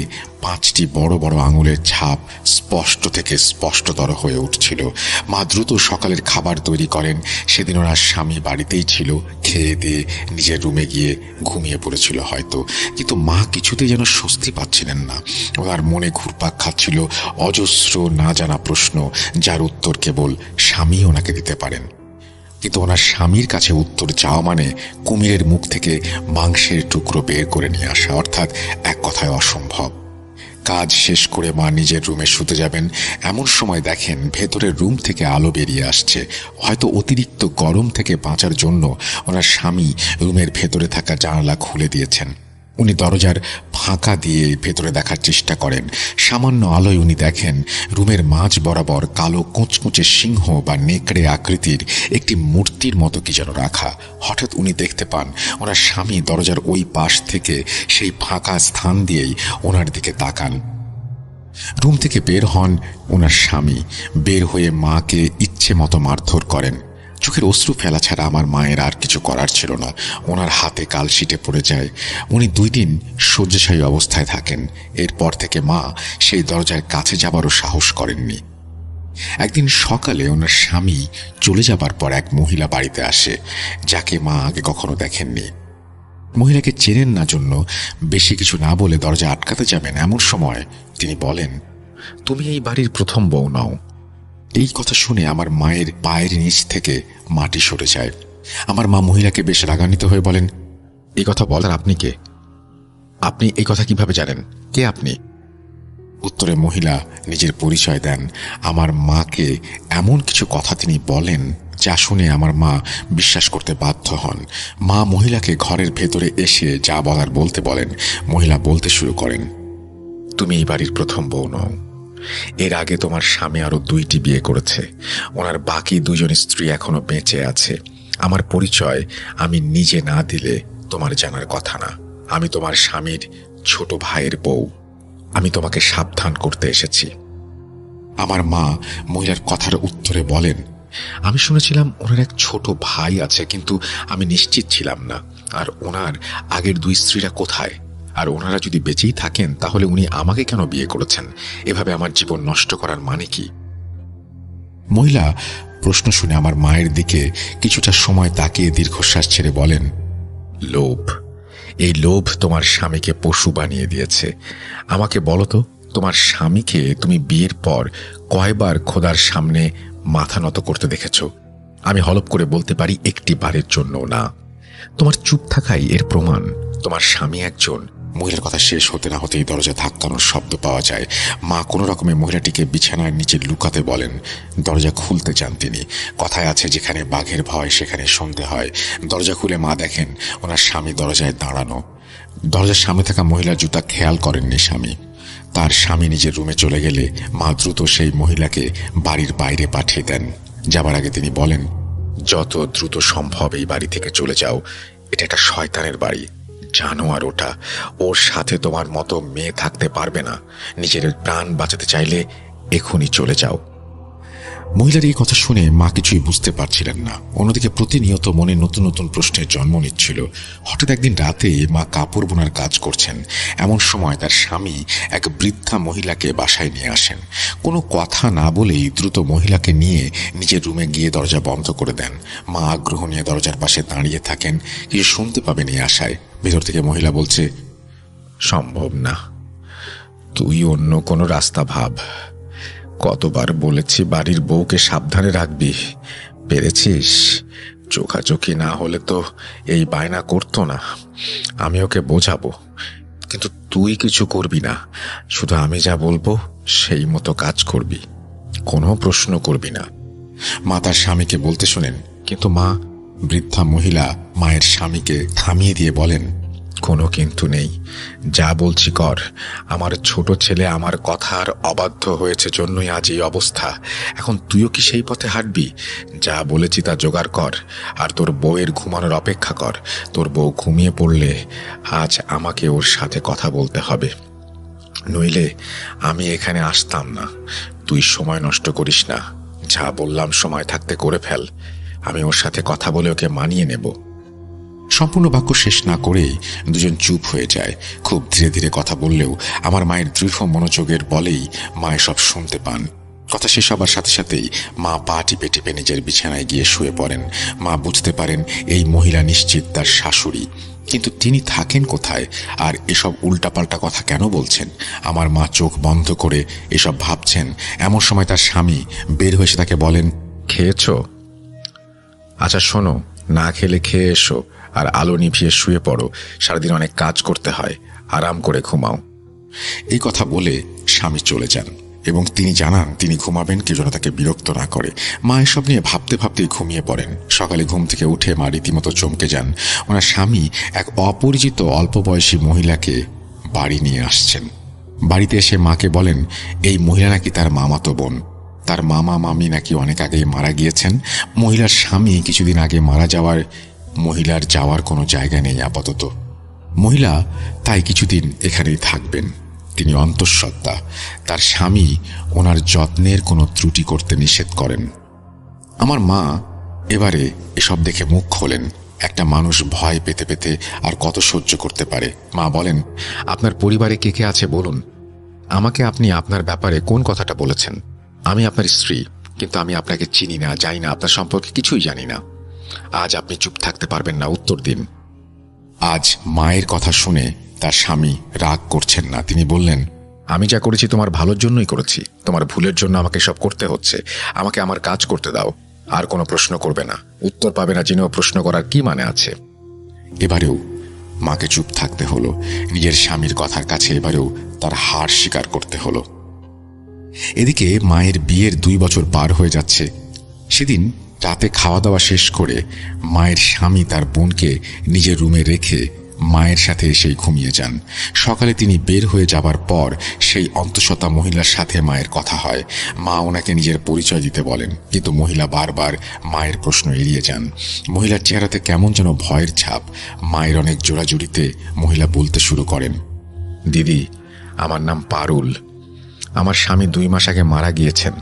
5টি বড় বড় আঙুলের ছাপ স্পষ্ট থেকে স্পষ্টতর হয়ে উঠছিল। মা দ্রুত সকালের খাবার তৈরি করেন। সেদিন ওনার স্বামী বাড়িতেই ছিল, খেয়ে দিয়ে নিজের রুমে গিয়ে ঘুমিয়ে পড়েছিল হয়তো, কিন্তু মা কিছুতেই যেন স্বস্তি পাচ্ছিলেন না। ওনার মনে ঘুরপাক খাচ্ছিল অজস্র না জানা প্রশ্ন, যার উত্তর কেবল স্বামী ওনাকে দিতে পারেন। কিন্তু ওনার স্বামীর কাছে উত্তর চাওয়া মানে কুমিরের মুখ থেকে মাংসের টুকরো বের করে নিয়ে আসা, অর্থাৎ এক কথায় অসম্ভব। কাজ শেষ করে মা নিজের রুমে শুতে যাবেন, এমন সময় দেখেন ভেতরের রুম থেকে আলো বেরিয়ে আসছে। হয়তো অতিরিক্ত গরম থেকে বাঁচার জন্য ওনার স্বামী রুমের ভেতরে থাকা জানালা খুলে দিয়েছেন। উনি দরজার ফাঁকা দিয়ে ভেতরে দেখার চেষ্টা করেন। সামান্য আলোয় উনি দেখেন রুমের মাঝ বরাবর কালো কুঁচকুঁচে সিংহ বা নেকড়ে আকৃতির একটি মূর্তির মতো কি যেন রাখা। হঠাৎ উনি দেখতে পান ওনার স্বামী দরজার ওই পাশ থেকে সেই ফাঁকা স্থান দিয়েই ওনার দিকে তাকান। রুম থেকে বের হন ওনার স্বামী। বের হয়ে মাকে ইচ্ছে মতো মারধর করেন। চোখের অশ্রু ফেলা ছাড়া আমার মায়ের আর কিছু করার ছিল না। ওনার হাতে কালশিটে পড়ে যায়। উনি 2 দিন শয্যাশায়ী অবস্থায় থাকেন। এরপর থেকে মা সেই দরজার কাছে যাবারও সাহস করেননি। একদিন সকালে ওনার স্বামী চলে যাবার পর এক মহিলা বাড়িতে আসে, যাকে মা আগে কখনো দেখেননি। মহিলাকে চেনেন না জন্য বেশি কিছু না বলে দরজা আটকাতে যাবেন, এমন সময় তিনি বলেন, তুমি এই বাড়ির প্রথম বউ নাও। এই কথা শুনে আমার মায়ের পায়ের নিচ থেকে মাটি সরে যায়। আমার মা মহিলাকে বেশ রাগান্বিত হয়ে বলেন, এই কথা বলার আপনি কে? আপনি এই কথা কিভাবে জানেন? কে আপনি? উত্তরে মহিলা নিজের পরিচয় দেন। আমার মাকে এমন কিছু কথা তিনি বলেন যা শুনে আমার মা বিশ্বাস করতে বাধ্য হন। মা মহিলাকে ঘরের ভেতরে এসে যা বলার বলতে বলেন। মহিলা বলতে শুরু করেন, তুমি এই বাড়ির প্রথম বউ নও। এর আগে তোমার স্বামী আরো 2টি বিয়ে করেছে। ওনার বাকি 2 জন স্ত্রী এখনো বেঁচে আছে। আমার পরিচয় আমি নিজে না দিলে তোমার জানার কথা না। আমি তোমার স্বামীর ছোট ভাইয়ের বউ। আমি তোমাকে সাবধান করতে এসেছি। আমার মা মহিলার কথার উত্তরে বলেন, আমি শুনেছিলাম ওনার এক ছোট ভাই আছে, কিন্তু আমি নিশ্চিত ছিলাম না। আর ওনার আগের 2 স্ত্রীরা কোথায়? আর ওনারা যদি বেঁচেই থাকেন তাহলে উনি আমাকে কেন বিয়ে করেছেন? এভাবে আমার জীবন নষ্ট করার মানে কি? মহিলা প্রশ্ন শুনে আমার মায়ের দিকে কিছুটা সময় তাকিয়ে দীর্ঘশ্বাস ছেড়ে বলেন, লোভ। এই লোভ তোমার স্বামীকে পশু বানিয়ে দিয়েছে। আমাকে বলো তো, তোমার স্বামীকে তুমি বিয়ের পর কয়বার খোদার সামনে মাথা নত করতে দেখেছ? আমি হলপ করে বলতে পারি 1টি বারের জন্য না। তোমার চুপ থাকাই এর প্রমাণ। তোমার স্বামী একজন। মহিলার কথা শেষ হতে না হতেই দরজা ধাক্কানোর শব্দ পাওয়া যায়। মা কোনো রকমে মহিলাটিকে বিছানার নিচে লুকাতে বলেন। দরজা খুলতে চান তিনি। কথায় আছে, যেখানে বাঘের ভয় সেখানে সন্ধে হয়। দরজা খুলে মা দেখেন ওনার স্বামী দরজায় দাঁড়ানো। দরজার সামনে থাকা মহিলার জুতা খেয়াল করেননি স্বামী। তার স্বামী নিজের রুমে চলে গেলে মা দ্রুত সেই মহিলাকে বাড়ির বাইরে পাঠিয়ে দেন। যাবার আগে তিনি বলেন, যত দ্রুত সম্ভব এই বাড়ি থেকে চলে যাও। এটা একটা শয়তানের বাড়ি, জানো? আর ওটা, ওর সাথে তোমার মতো মেয়ে থাকতে পারবে না। নিজের প্রাণ বাঁচাতে চাইলে এখনই চলে যাও। মহিলার এই কথা শুনে মা কিছুই বুঝতে পারছিলেন না। অন্যদিকে প্রতিনিয়ত মনে নতুন নতুন প্রশ্নের জন্ম নিচ্ছিল। হঠাৎ একদিন রাতে মা কাপড় বোনার কাজ করছেন। এমন সময় তার স্বামী এক বৃদ্ধা মহিলাকে বাসায় নিয়ে আসেন। কোনো কথা না বলেই দ্রুত মহিলাকে নিয়ে নিজের রুমে গিয়ে দরজা বন্ধ করে দেন। মা আগ্রহ নিয়ে দরজার পাশে দাঁড়িয়ে থাকেন, কিছু শুনতে পাবেন এই আশায়। ভেতর থেকে মহিলা বলছে, সম্ভব না, তুই অন্য কোনো রাস্তা ভাব। কতবার বলেছি বাড়ির বউকে সাবধানে রাখবি, পেরেছিস? চোখাচোখি না হলে তো এই বায়না করতো না। আমি ওকে বোঝাবো, কিন্তু তুই কিছু করবি না। শুধু আমি যা বলবো সেই মতো কাজ করবি, কোনো প্রশ্ন করবি না। মা তার স্বামীকে বলতে শোনেন, কিন্তু মা, বৃদ্ধা মহিলা মায়ের স্বামীকে থামিয়ে দিয়ে বলেন, কোনো কিন্তু নেই, যা বলছি কর। আমার ছোট ছেলে আমার কথার অবাধ্য হয়েছে জন্যই আজ এই অবস্থা। এখন তুইও কি সেই পথে হাঁটবি? যা বলেছি তা জোগাড় কর, আর তোর বউয়ের ঘুমানোর অপেক্ষা কর। তোর বউ ঘুমিয়ে পড়লে আজ আমাকে ওর সাথে কথা বলতে হবে, নইলে আমি এখানে আসতাম না। তুই সময় নষ্ট করিস না, যা বললাম সময় থাকতে করে ফেল। আমি ওর সাথে কথা বলে ওকে মানিয়ে নেব। সম্পূর্ণ বাক্য শেষ না করেই দুজন চুপ হয়ে যায়। খুব ধীরে ধীরে কথা বললেও আমার মায়ের দৃঢ় মনোযোগের বলেই মা সব শুনতে পান। কথা শেষ হবার সাথে সাথেই মা পা টিপে টিপে নিজের বিছানায় গিয়ে শুয়ে পড়েন। মা বুঝতে পারেন এই মহিলা নিশ্চিত তার শাশুড়ি, কিন্তু তিনি থাকেন কোথায় আর এসব উল্টাপাল্টা কথা কেন বলছেন? আমার মা চোখ বন্ধ করে এসব ভাবছেন। এমন সময় তার স্বামী বের হয়ে এসে তাকে বলেন, খেয়েছ? আচ্ছা শোনো, না খেলে খেয়ে এসো, আর আলো নিভিয়ে শুয়ে পড়ো। সারাদিন অনেক কাজ করতে হয়, আরাম করে ঘুমাও। এই কথা বলে স্বামী চলে যান এবং তিনি জানান তিনি ঘুমাবেন, কেউ যেন তাকে বিরক্ত না করে। মা এসব নিয়ে ভাবতে ভাবতেই ঘুমিয়ে পড়েন। সকালে ঘুম থেকে উঠে মা রীতিমতো চমকে যান। ওনার স্বামী এক অপরিচিত অল্প বয়সী মহিলাকে বাড়ি নিয়ে আসছেন। বাড়িতে এসে মাকে বলেন এই মহিলা নাকি তার মামাতো বোন। তার মামা মামি নাকি অনেক আগেই মারা গিয়েছেন। মহিলার স্বামী কিছুদিন আগে মারা যাওয়ার মহিলার যাওয়ার কোনো জায়গা নেই আপাতত। মহিলা তাই কিছুদিন এখানেই থাকবেন। তিনি অন্তঃসত্ত্বা। তার স্বামী ওনার যত্নের কোনো ত্রুটি করতে নিষেধ করেন। আমার মা এবারে এসব দেখে মুখ খোলেন। একটা মানুষ ভয় পেতে পেতে আর কত সহ্য করতে পারে? মা বলেন, আপনার পরিবারে কে কে আছে বলুন। আমাকে আপনি আপনার ব্যাপারে কোন কথাটা বলেছেন? আমি আপনার স্ত্রী, কিন্তু আমি আপনাকে চিনি না, জানি না, আপনার সম্পর্কে কিছুই জানি না। আজ আপনি চুপ থাকতে পারবেন না, উত্তর দিন। আজ মায়ের কথা শুনে তার স্বামী রাগ করছেন না। তিনি বললেন, আমি যা করেছি তোমার ভালোর জন্যই করেছি। তোমার ভুলের জন্য আমাকে সব করতে হচ্ছে। আমাকে আমার কাজ করতে দাও। আর কোনো প্রশ্ন করবে না, উত্তর পাবে না জেনেও প্রশ্ন করার কি মানে আছে? এবারেও মাকে চুপ থাকতে হলো। নিজের স্বামীর কথার কাছে এবারেও তার হার স্বীকার করতে হলো। এদিকে মায়ের বিয়ের 2 বছর পার হয়ে যাচ্ছে। সেদিন রাতে খাওয়া দাওয়া শেষ করে মায়ের স্বামী তার বোনকে নিজের রুমে রেখে মায়ের সাথে এসেই ঘুমিয়ে যান। সকালে তিনি বের হয়ে যাবার পর সেই অন্তঃসত্ত্বা মহিলার সাথে মায়ের কথা হয়। মা ওনাকে নিজের পরিচয় দিতে বলেন, কিন্তু মহিলা বারবার মায়ের প্রশ্ন এড়িয়ে যান। মহিলার চেহারাতে কেমন যেন ভয়ের ছাপ। মায়ের অনেক জোড়াজুড়িতে মহিলা বলতে শুরু করেন, দিদি, আমার নাম পারুল। আমার স্বামী 2 মাস আগে মারা গিয়েছেন।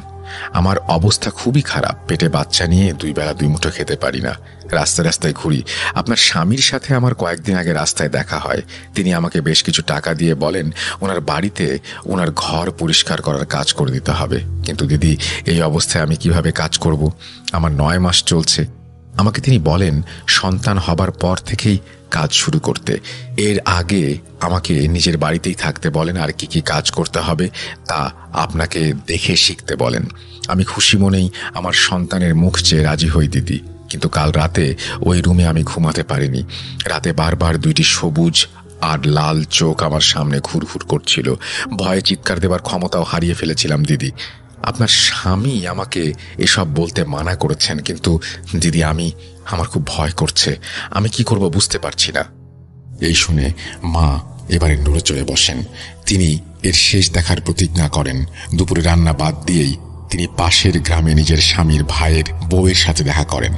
আমার অবস্থা খুবই খারাপ। পেটে বাচ্চা নিয়ে 2 বেলা 2 মুঠো খেতে পারি না। রাস্তায় রাস্তায় ঘুরি। আপনার স্বামীর সাথে আমার কয়েকদিন আগে রাস্তায় দেখা হয়। তিনি আমাকে বেশ কিছু টাকা দিয়ে বলেন ওনার বাড়িতে ওনার ঘর পরিষ্কার করার কাজ করে দিতে হবে। কিন্তু দিদি, এই অবস্থায় আমি কিভাবে কাজ করব? আমার 9 মাস চলছে। আমাকে তিনি বলেন সন্তান হবার পর থেকেই কাজ শুরু করতে। এর আগে আমাকে নিজের বাড়িতেই থাকতে বলেন, আর কি কি কাজ করতে হবে তা আপনাকে দেখে শিখতে বলেন। আমি খুশি মনেই আমার সন্তানের মুখ চেয়ে রাজি হই দিদি। কিন্তু কাল রাতে ওই রুমে আমি ঘুমাতে পারিনি। রাতে বারবার 2টি সবুজ আর লাল চোখ আমার সামনে ঘুরঘুর করছিল। ভয়ে চিৎকার দেবার ক্ষমতাও হারিয়ে ফেলেছিলাম দিদি। আপনার স্বামী আমাকে এসব বলতে মানা করেছেন, কিন্তু দিদি আমার খুব ভয় করছে। আমি কি করব বুঝতে পারছি না। এই শুনে মা এবারে নড়ে চড়ে বসেন। তিনি এর শেষ দেখার প্রতিজ্ঞা করেন। দুপুরে রান্না বাদ দিয়েই তিনি পাশের গ্রামে নিজের স্বামীর ভাইয়ের বউয়ের সাথে দেখা করেন।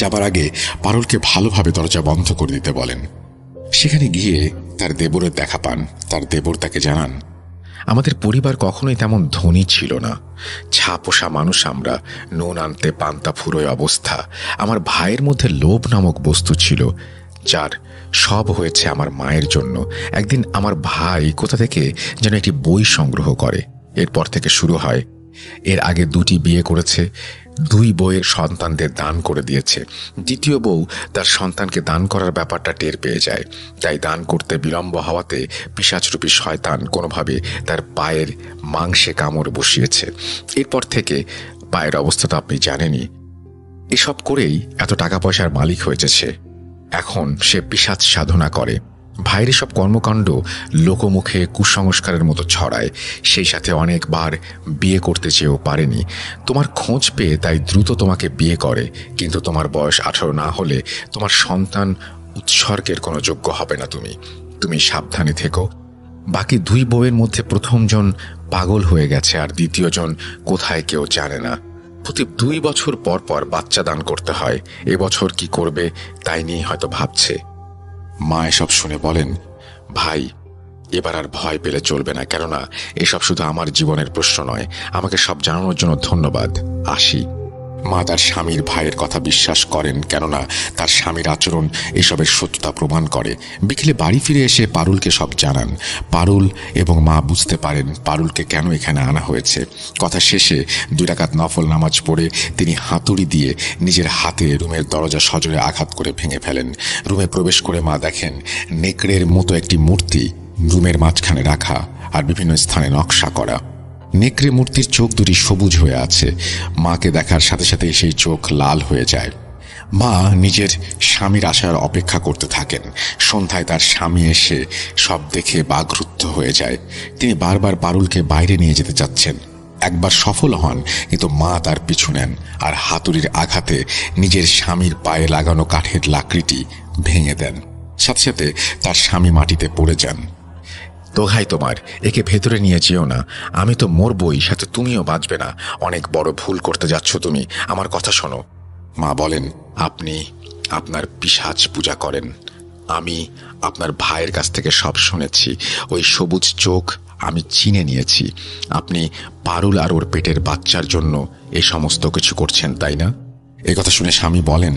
যাবার আগে পারুলকে ভালোভাবে দরজা বন্ধ করে দিতে বলেন। সেখানে গিয়ে তার দেবরের দেখা পান। তার দেবর তাকে জানান, আমাদের পরিবার কখনোই তেমন ধনী ছিল না। ছাপোষা মানুষ আমরা। নুন আনতে পান্তা ফুরোয় অবস্থা। আমার ভাইয়ের মধ্যে লোভ নামক বস্তু ছিল, যার সব হয়েছে আমার মায়ের জন্য। একদিন আমার ভাই কোথা থেকে যেন একটি বই সংগ্রহ করে। এরপর থেকে শুরু হয়। এর আগে 2টি বিয়ে করেছে, 2 বউয়ের সন্তানদের দান করে দিয়েছে। দ্বিতীয় বউ তার সন্তানকে দান করার ব্যাপারটা টের পেয়ে যায়। তাই দান করতে বিলম্ব হওয়াতে পিশাচরূপী শয়তান কোনোভাবে তার পায়ের মাংসে কামড় বসিয়েছে। এরপর থেকে পায়ের অবস্থা তো আপনি জানেনই। এসব করেই এত টাকা পয়সার মালিক হয়েছে সে। এখন সে পিশাচ সাধনা করে। ভাইয়ের সব কর্মকাণ্ড লোকমুখে কুসংস্কারের মতো ছড়ায়। সেই সাথে অনেকবার বিয়ে করতে চেয়েও পারেনি। তোমার খোঁজ পেয়ে তাই দ্রুত তোমাকে বিয়ে করে, কিন্তু তোমার বয়স 18 না হলে তোমার সন্তান উৎসর্গের কোনো যোগ্য হবে না তুমি। তুমি সাবধানে থেকো। বাকি 2 বউয়ের মধ্যে প্রথমজন পাগল হয়ে গেছে, আর দ্বিতীয়জন কোথায় কেউ জানে না। প্রতি 2 বছর পর পর বাচ্চা দান করতে হয়। এবছর কি করবে তাই নিয়ে হয়তো ভাবছে। মা এসব শুনে বলেন, ভাই, এবার আর ভয় পেলে চলবে না, কেননা এসব শুধু আমার জীবনের প্রশ্ন নয়। আমাকে সব জানানোর জন্য ধন্যবাদ। আসি। মা তার স্বামীর ভাইয়ের কথা বিশ্বাস করেন, কেননা তার স্বামীর আচরণ এসবের সত্যতা প্রমাণ করে। বিকেলে বাড়ি ফিরে এসে পারুলকে সব জানান। পারুল এবং মা বুঝতে পারেন পারুলকে কেন এখানে আনা হয়েছে। কথা শেষে 2 রাকাত নফল নামাজ পড়ে তিনি হাতুড়ি দিয়ে নিজের হাতে রুমের দরজা সজোরে আঘাত করে ভেঙে ফেলেন। রুমে প্রবেশ করে মা দেখেন নেকড়ের মতো একটি মূর্তি রুমের মাঝখানে রাখা, আর বিভিন্ন স্থানে নকশা করা। নেকড়ে মূর্তির চোখ দুটি সবুজ হয়ে আছে। মাকে দেখার সাথে সাথে সেই চোখ লাল হয়ে যায়। মা নিজের স্বামীর আসার অপেক্ষা করতে থাকেন। সন্ধ্যায় তার স্বামী এসে সব দেখে বাকরুদ্ধ হয়ে যায়। তিনি বারবার পারুলকে বাইরে নিয়ে যেতে চাচ্ছেন। একবার সফল হন, কিন্তু মা তার পিছু নেন, আর হাতুড়ির আঘাতে নিজের স্বামীর পায়ে লাগানো কাঠের লাকড়িটি ভেঙে দেন। সাথে সাথে তার স্বামী মাটিতে পড়ে যান। দোহাই তোমার, একে ভেতরে নিয়ে যেও না। আমি তো মরবই, সাথে তুমিও বাঁচবে না। অনেক বড় ভুল করতে যাচ্ছ তুমি। আমার কথা শোনো। মা বলেন, আপনি আপনার পিশাচ পূজা করেন। আমি আপনার ভাইয়ের কাছ থেকে সব শুনেছি। ওই সবুজ চোখ আমি চিনে নিয়েছি। আপনি পারুল আর ওর পেটের বাচ্চার জন্য এই সমস্ত কিছু করছেন, তাই না? এ কথা শুনে স্বামী বলেন,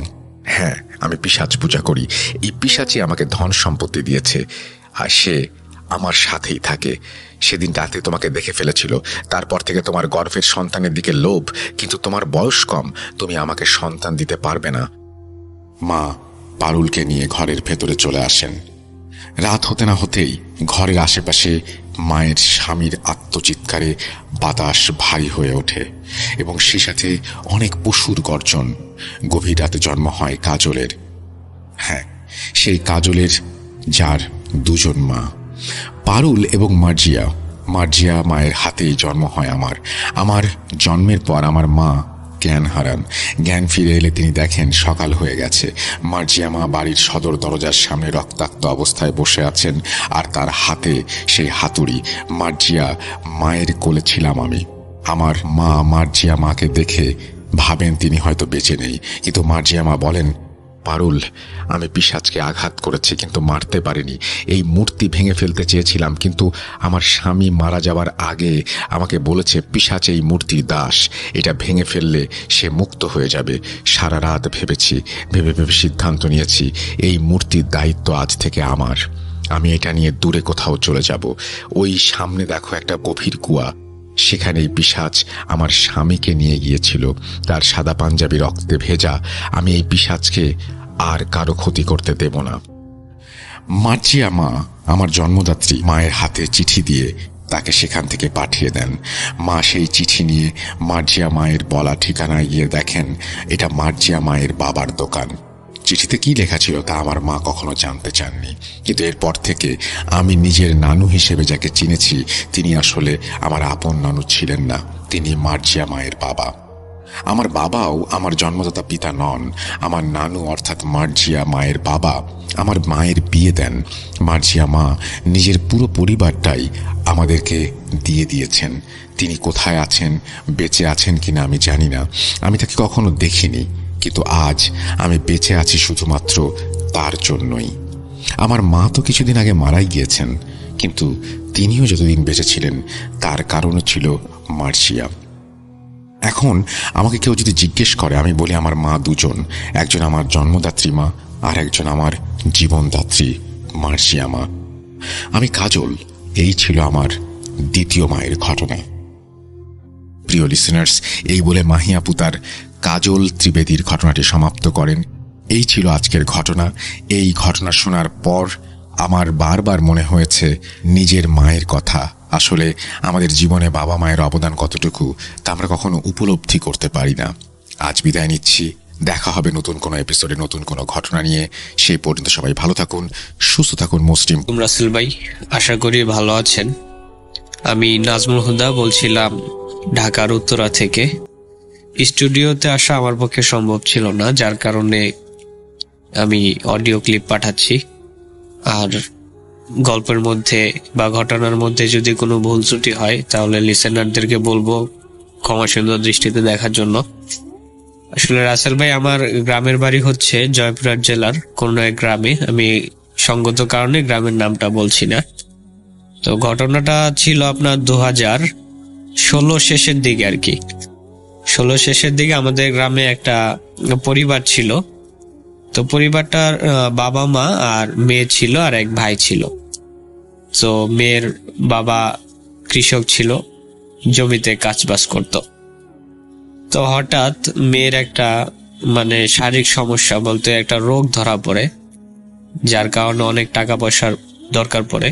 হ্যাঁ, আমি পিশাচ পূজা করি। এই পিশাচই আমাকে ধন সম্পত্তি দিয়েছে, আর সে আমার সাথেই থাকে। সেদিন রাতে তোমাকে দেখে ফেলেছিল। তারপর থেকে তোমার গর্ভের সন্তানের দিকে লোভ, কিন্তু তোমার বয়স কম, তুমি আমাকে সন্তান দিতে পারবে না। মা পারুলকে নিয়ে ঘরের ভেতরে চলে আসেন। রাত হতে না হতেই ঘরের আশেপাশে মায়ের স্বামীর আত্মচিৎকারে বাতাস ভারী হয়ে ওঠে, এবং সে সাথে অনেক পশুর গর্জন। গভীর রাতে জন্ম হয় কাজলের। হ্যাঁ, সেই কাজলের, যার 2 জন মা, পারুল এবং মার্জিয়া। মার্জিয়া মায়ের হাতেই জন্ম হয় আমার জন্মের পর আমার মা জ্ঞান হারান। জ্ঞান ফিরে এলে তিনি দেখেন সকাল হয়ে গেছে। মার্জিয়া মা বাড়ির সদর দরজার সামনে রক্তাক্ত অবস্থায় বসে আছেন, আর তার হাতে সেই হাতুড়ি। মার্জিয়া মায়ের কোলে ছিলাম আমি। আমার মা মার্জিয়া মাকে দেখে ভাবেন তিনি হয়তো বেঁচে নেই, কিন্তু মার্জিয়া মা বলেন, পারুল, আমি পিশাচকে আঘাত করেছি, কিন্তু মারতে পারিনি। এই মূর্তি ভেঙে ফেলতে চেয়েছিলাম, কিন্তু আমার স্বামী মারা যাওয়ার আগে আমাকে বলেছে পিশাচ এই মূর্তির দাস। এটা ভেঙে ফেললে সে মুক্ত হয়ে যাবে। সারা রাত ভেবেছি, ভেবে সিদ্ধান্ত নিয়েছি এই মূর্তির দায়িত্ব আজ থেকে আমার। আমি এটা নিয়ে দূরে কোথাও চলে যাব। ওই সামনে দেখো একটা গভীর কুয়া, সেখানেই পিশাচ আমার স্বামীকে নিয়ে গিয়েছিল। তার সাদা পাঞ্জাবি রক্তে ভেজা। আমি এই পিশাচকে আর কারো ক্ষতি করতে দেব না। মার্জিয়া মা আমার জন্মদাত্রী মায়ের হাতে চিঠি দিয়ে তাকে সেখান থেকে পাঠিয়ে দেন। মা সেই চিঠি নিয়ে মার্জিয়া মায়ের বলা ঠিকানায় গিয়ে দেখেন এটা মার্জিয়া মায়ের বাবার দোকান। চিঠিতে কি লেখা ছিল তা আমার মা কখনো জানতে চাননি, কিন্তু এরপর থেকে আমি নিজের নানু হিসেবে যাকে চিনেছি তিনি আসলে আমার আপন নানু ছিলেন না, তিনি মার্জিয়া মায়ের বাবা। আমার বাবাও আমার জন্মদাতা পিতা নন। আমার নানু অর্থাৎ মার্জিয়া মায়ের বাবা আমার মায়ের বিয়ে দেন। মার্জিয়া মা নিজের পুরো পরিবারটাই আমাদেরকে দিয়ে দিয়েছেন। তিনি কোথায় আছেন, বেঁচে আছেন কিনা আমি জানি না, আমি তাকে কখনো দেখিনি, কিন্তু আজ আমি বেঁচে আছি শুধুমাত্র তার জন্যই। আমার মা তো কিছুদিন আগে মারাই গিয়েছেন, কিন্তু তিনিও যতদিন বেঁচে ছিলেন তার কারণও ছিল মার্জিয়া। এখন আমাকে কেউ যদি জিজ্ঞেস করে, আমি বলি আমার মা 2 জন, একজন আমার জন্মদাত্রী মা আর একজন আমার জীবনদাত্রী মার্জিয়া মা। আমি কাজল। এই ছিল আমার দ্বিতীয় মায়ের ঘটনা। প্রিয় লিসেনার্স, এই বলে মাহি আপু তার কাজল ত্রিবেদীর ঘটনাটি সমাপ্ত করেন। এই ছিল আজকের ঘটনা। এই ঘটনা শোনার পর আমার বারবার মনে হয়েছে নিজের মায়ের কথা। আসলে আমাদের জীবনে বাবা মায়ের অবদান কতটুকু তা আমরা কখনো উপলব্ধি করতে পারি না। আজ বিদায় নিচ্ছি। দেখা হবে নতুন কোনো এপিসোডে নতুন কোনো ঘটনা নিয়ে। সেই পর্যন্ত সবাই ভালো থাকুন, সুস্থ থাকুন। মুসলিম রাসেল ভাই, আশা করি ভালো আছেন। আমি নাজমুল হুদা বলছিলাম ঢাকার উত্তরা থেকে। স্টুডিওতে আসা আমার পক্ষে সম্ভব ছিল না, যার কারণে আমি অডিও ক্লিপ পাঠাচ্ছি। আর গল্পের মধ্যে বা ঘটনার মধ্যে যদি কোনো ভুল ত্রুটি হয় তাহলে লিসেনারদেরকে বলবো ক্ষমা সুন্দর দৃষ্টিতে দেখার জন্য। আসলে রাসেল ভাই, আমার গ্রামের বাড়ি হচ্ছে জয়পুরহাট জেলার কোনো এক গ্রামে। আমি সঙ্গত কারণে গ্রামের নামটা বলছি না। তো ঘটনাটা ছিল আপনার 2016 শেষের দিকে আর কি। 16 শেষের দিকে আমাদের গ্রামে একটা পরিবার ছিল। তো পরিবারটার বাবা মা আর মেয়ে ছিল আর এক ভাই ছিল। তো মেয়ের বাবা কৃষক ছিল, জমিতে কাজবাজ করত। তো হঠাৎ মেয়ের একটা মানে শারীরিক সমস্যা বলতে একটা রোগ ধরা পড়ে, যার কারণে অনেক টাকা পয়সার দরকার পড়ে।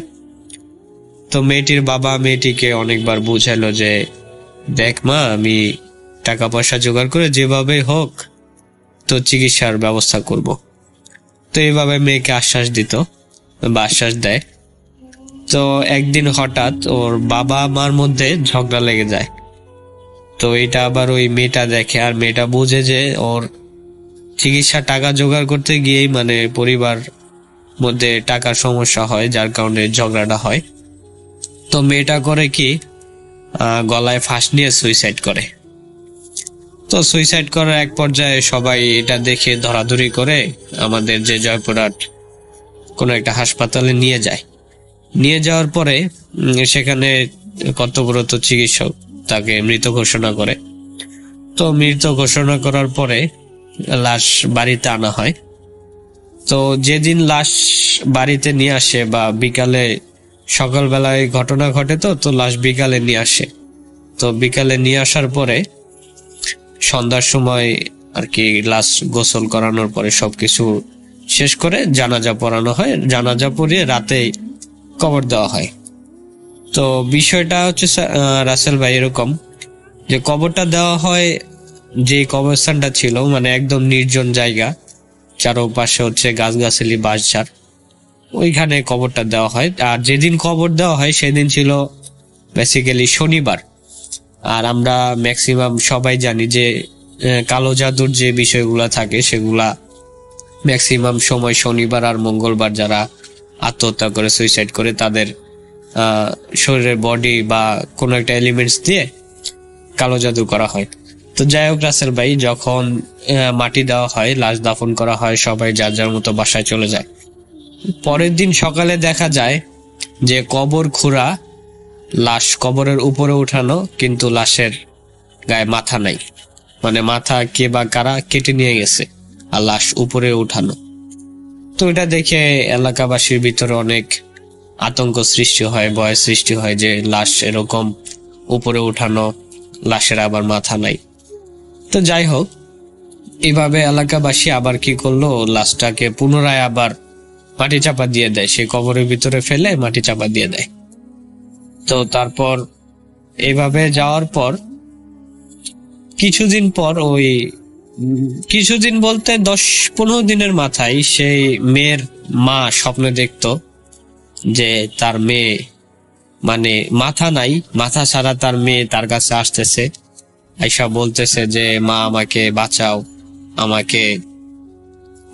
তো মেয়েটির বাবা মেয়েটিকে অনেকবার বুঝাইলো যে দেখ মা, আমি টাকা পয়সা জোগাড় করে যেভাবে হোক তো চিকিৎসার ব্যবস্থা করব। তো এইভাবে মেয়েকে আশ্বাস দিত বা আশ্বাস দেয়। তো একদিন হঠাৎ ওর বাবা মার মধ্যে ঝগড়া লেগে যায়। তো এটা আবার ওই মেয়েটা দেখে, আর মেয়েটা বুঝে যে ওর চিকিৎসা টাকা জোগাড় করতে গিয়েই মানে পরিবার মধ্যে টাকার সমস্যা হয়, যার কারণে ঝগড়াটা হয়। তো মেয়েটা করে কি, গলায় ফাঁস নিয়ে সুইসাইড করে। তো সুইসাইড করার এক পর্যায়ে সবাই এটা দেখে ধরাধরি করে আমাদের যে জয়পুরহাট কোনো একটা হাসপাতালে নিয়ে যায়। নিয়ে যাওয়ার পরে সেখানে কর্তব্যরত চিকিৎসক তাকে মৃত ঘোষণা করে। তো মৃত ঘোষণা করার পরে লাশ বাড়িতে আনা হয়। তো যেদিন লাশ বাড়িতে নিয়ে আসে বা বিকালে, সকালবেলায় ঘটনা ঘটে, তো লাশ বিকালে নিয়ে আসে। তো বিকালে নিয়ে আসার পরে সন্ধ্যার সময় আর কি লাশ গোসল করানোর পরে সবকিছু শেষ করে জানাজা পড়ানো হয়। জানাজা পড়িয়ে রাতে কবর দেওয়া হয়। তো বিষয়টা হচ্ছে রাসেল ভাই এরকম যে কবরটা দেওয়া হয় যে কবরস্থানটা ছিল মানে একদম নির্জন জায়গা, চারপাশে হচ্ছে গাছগাছালি, বাঁশঝাড়, ওইখানে কবরটা দেওয়া হয়। আর যেদিন কবর দেওয়া হয় সেদিন ছিল বেসিক্যালি শনিবার। আর আমরা ম্যাক্সিমাম সবাই জানি যে কালো জাদুর যে বিষয়গুলা থাকে সেগুলা ম্যাক্সিমাম সময় শনিবার আর মঙ্গলবার যারা আত্মহত্যা করে, সুইসাইড করে, তাদের শরীরের বডি বা কোনো একটা এলিমেন্টস দিয়ে কালো জাদু করা হয়। তো যাই হোক রাসেল ভাই, যখন মাটি দেওয়া হয়, লাশ দাফন করা হয়, সবাই যার যার মতো বাসায় চলে যায়। পরের দিন সকালে দেখা যায় যে কবর খুঁড়া, লাশ কবরের উপরে উঠানো, কিন্তু লাশের গায়ে মাথা নাই। মানে মাথা কে বা কারা কেটে নিয়ে গেছে, আর লাশ উপরে উঠানো। তো এটা দেখে এলাকাবাসীর ভিতরে অনেক আতঙ্ক সৃষ্টি হয়, ভয় সৃষ্টি হয় যে লাশ এরকম উপরে উঠানো, লাশের আবার মাথা নাই। তো যাই হোক, এইভাবে এলাকাবাসী আবার কি করলো, লাশটাকে পুনরায় আবার মাটি চাপা দিয়ে দেয়, সেই কবরের ভিতরে ফেলে মাটি চাপা দিয়ে দেয়। তো তারপর এইভাবে যাওয়ার পর কিছুদিন পর, ওই কিছুদিন বলতে 10-15 দিনের মাথায় সেই মেয়ের মা স্বপ্নে দেখতো যে তার মেয়ে মানে মাথা নাই, মাথা ছাড়া তার মেয়ে তার কাছে আসতেছে, আইসা বলতেছে যে মা আমাকে বাঁচাও, আমাকে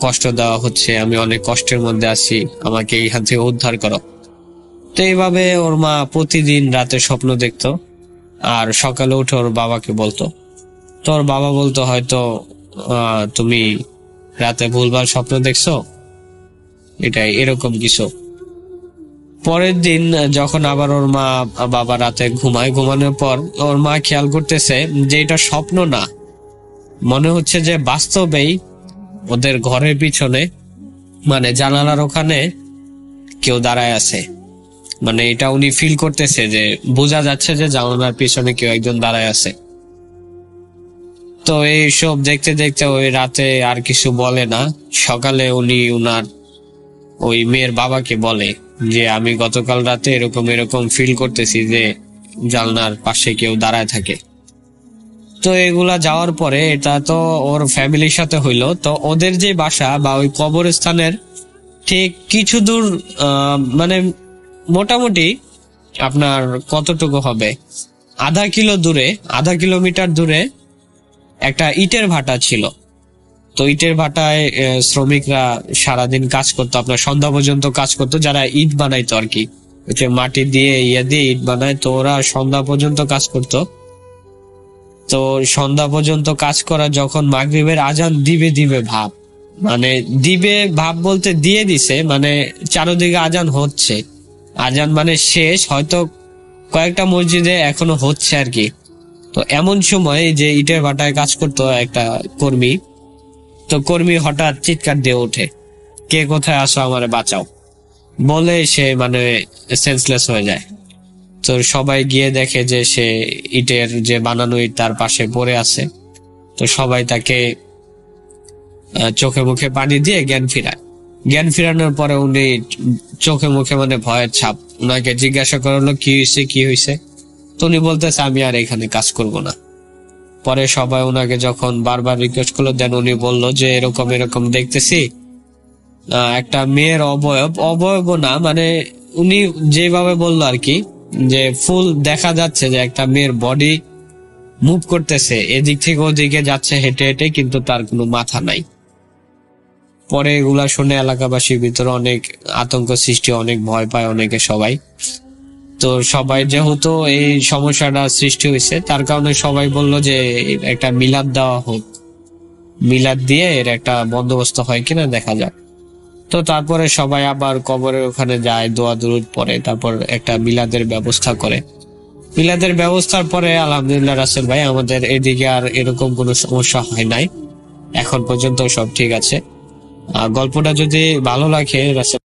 কষ্ট দেওয়া হচ্ছে, আমি অনেক কষ্টের মধ্যে আছি, আমাকে এইখান থেকে উদ্ধার করো। তো এইভাবে ওর মা প্রতিদিন রাতে স্বপ্ন দেখতো, আর সকালে উঠে ওর বাবাকে বলতো। তো ওর বাবা বলতো হয়তো তুমি রাতে ভুলভাল স্বপ্ন দেখছো, এটাই এরকম কিছু। পরের দিন যখন আবার ওর মা বাবা রাতে ঘুমায়, ঘুমানোর পর ওর মা খেয়াল করতেছে যে এটা স্বপ্ন না, মনে হচ্ছে যে বাস্তবেই ওদের ঘরের পিছনে মানে জানালার ওখানে কেউ দাঁড়ায় আছে। মানে এটা উনি ফিল করতেছে যে বোঝা যাচ্ছে যে জানালার পিছনে কেউ একজন দাঁড়ায় আছে। তো এইসব দেখতে দেখতে ওই রাতে আর কিছু বলে না। সকালে উনি উনার ওই মেয়ের বাবাকে বলে যে আমি গতকাল রাতে এরকম এরকম ফিল করতেছি যে জানলার পাশে কেউ দাঁড়ায় থাকে। তো এগুলা যাওয়ার পরে এটা তো ওর ফ্যামিলির সাথে হইলো। তো ওদের যে বাসা বা ওই কবরস্থানের ঠিক কিছু দূর মানে মোটামুটি আপনার কতটুকু হবে, আধা কিলোমিটার দূরে একটা ইটের ভাটা ছিল। তো তো ইটের ভাটায় শ্রমিকরা সারাদিন কাজ করতো, আপনার সন্ধ্যা পর্যন্ত কাজ করতো, যারা ইট বানাইতো আর কি, যে মাটি দিয়ে দিয়ে ইট বানায়, তো ওরা সন্ধ্যা পর্যন্ত কাজ করতো। তো সন্ধ্যা পর্যন্ত কাজ করা, যখন মাগরিবের আজান দিবে দিবে ভাব, মানে দিবে ভাব বলতে দিয়ে দিছে, মানে চারদিকে আজান হচ্ছে, আজান মানে শেষ, হয়তো কয়েকটা মসজিদে এখনো হচ্ছে আর কি। তো এমন সময় যে ইটের ভাটায় কাজ করতো একটা কর্মী, তো কর্মী হঠাৎ চিৎকার দিয়ে ওঠে, কে কোথায় আসো, আমারে বাঁচাও বলে সে মানে সেন্সলেস হয়ে যায়। তো সবাই গিয়ে দেখে যে সে ইটের যে বানানো ইট তার পাশে পড়ে আছে। তো সবাই তাকে চোখে মুখে পানি দিয়ে জ্ঞান ফিরায়। জ্ঞান ফিরানোর পরে উনি চোখে মুখে মানে ভয়ের ছাপ, ওনাকে জিজ্ঞাসা করলো কি হয়েছে কি হয়েছে, তো উনি বলতেছে আমি আর এখানে কাজ করব না। পরে সবাই ওনাকে যখন বারবার রিকোয়েস্ট করলো, দেন উনি বললো যে এরকম এরকম দেখতেছি একটা মেয়ের অবয়ব না, মানে উনি যেভাবে বললো আর কি, যে ফুল দেখা যাচ্ছে যে একটা মেয়ের বডি মুভ করতেছে, এদিক থেকে ওদিকে যাচ্ছে হেঁটে হেঁটে, কিন্তু তার কোনো মাথা নাই। পরে এগুলা শুনে এলাকাবাসীর ভিতরে অনেক আতঙ্ক সৃষ্টি, অনেক ভয় পায় অনেকে সবাই। তো সবাই যেহেতু এই সমস্যাটা সৃষ্টি হয়েছে, তার কারণে সবাই বলল যে একটা মিলাদ দেওয়া হোক, মিলাদ দিয়ে এর একটা বন্দোবস্ত হয় কিনা দেখা যাক। তো তারপরে সবাই আবার কবরের ওখানে যায়, দোয়া দুরুদ পড়ে, তারপর একটা মিলাদের ব্যবস্থা করে। মিলাদের ব্যবস্থার পরে আলহামদুলিল্লাহ রাসেল ভাই, আমাদের এদিকে আর এরকম কোনো সমস্যা হয় নাই, এখন পর্যন্ত সব ঠিক আছে। গল্পটা যদি ভালো লাগে রাসেল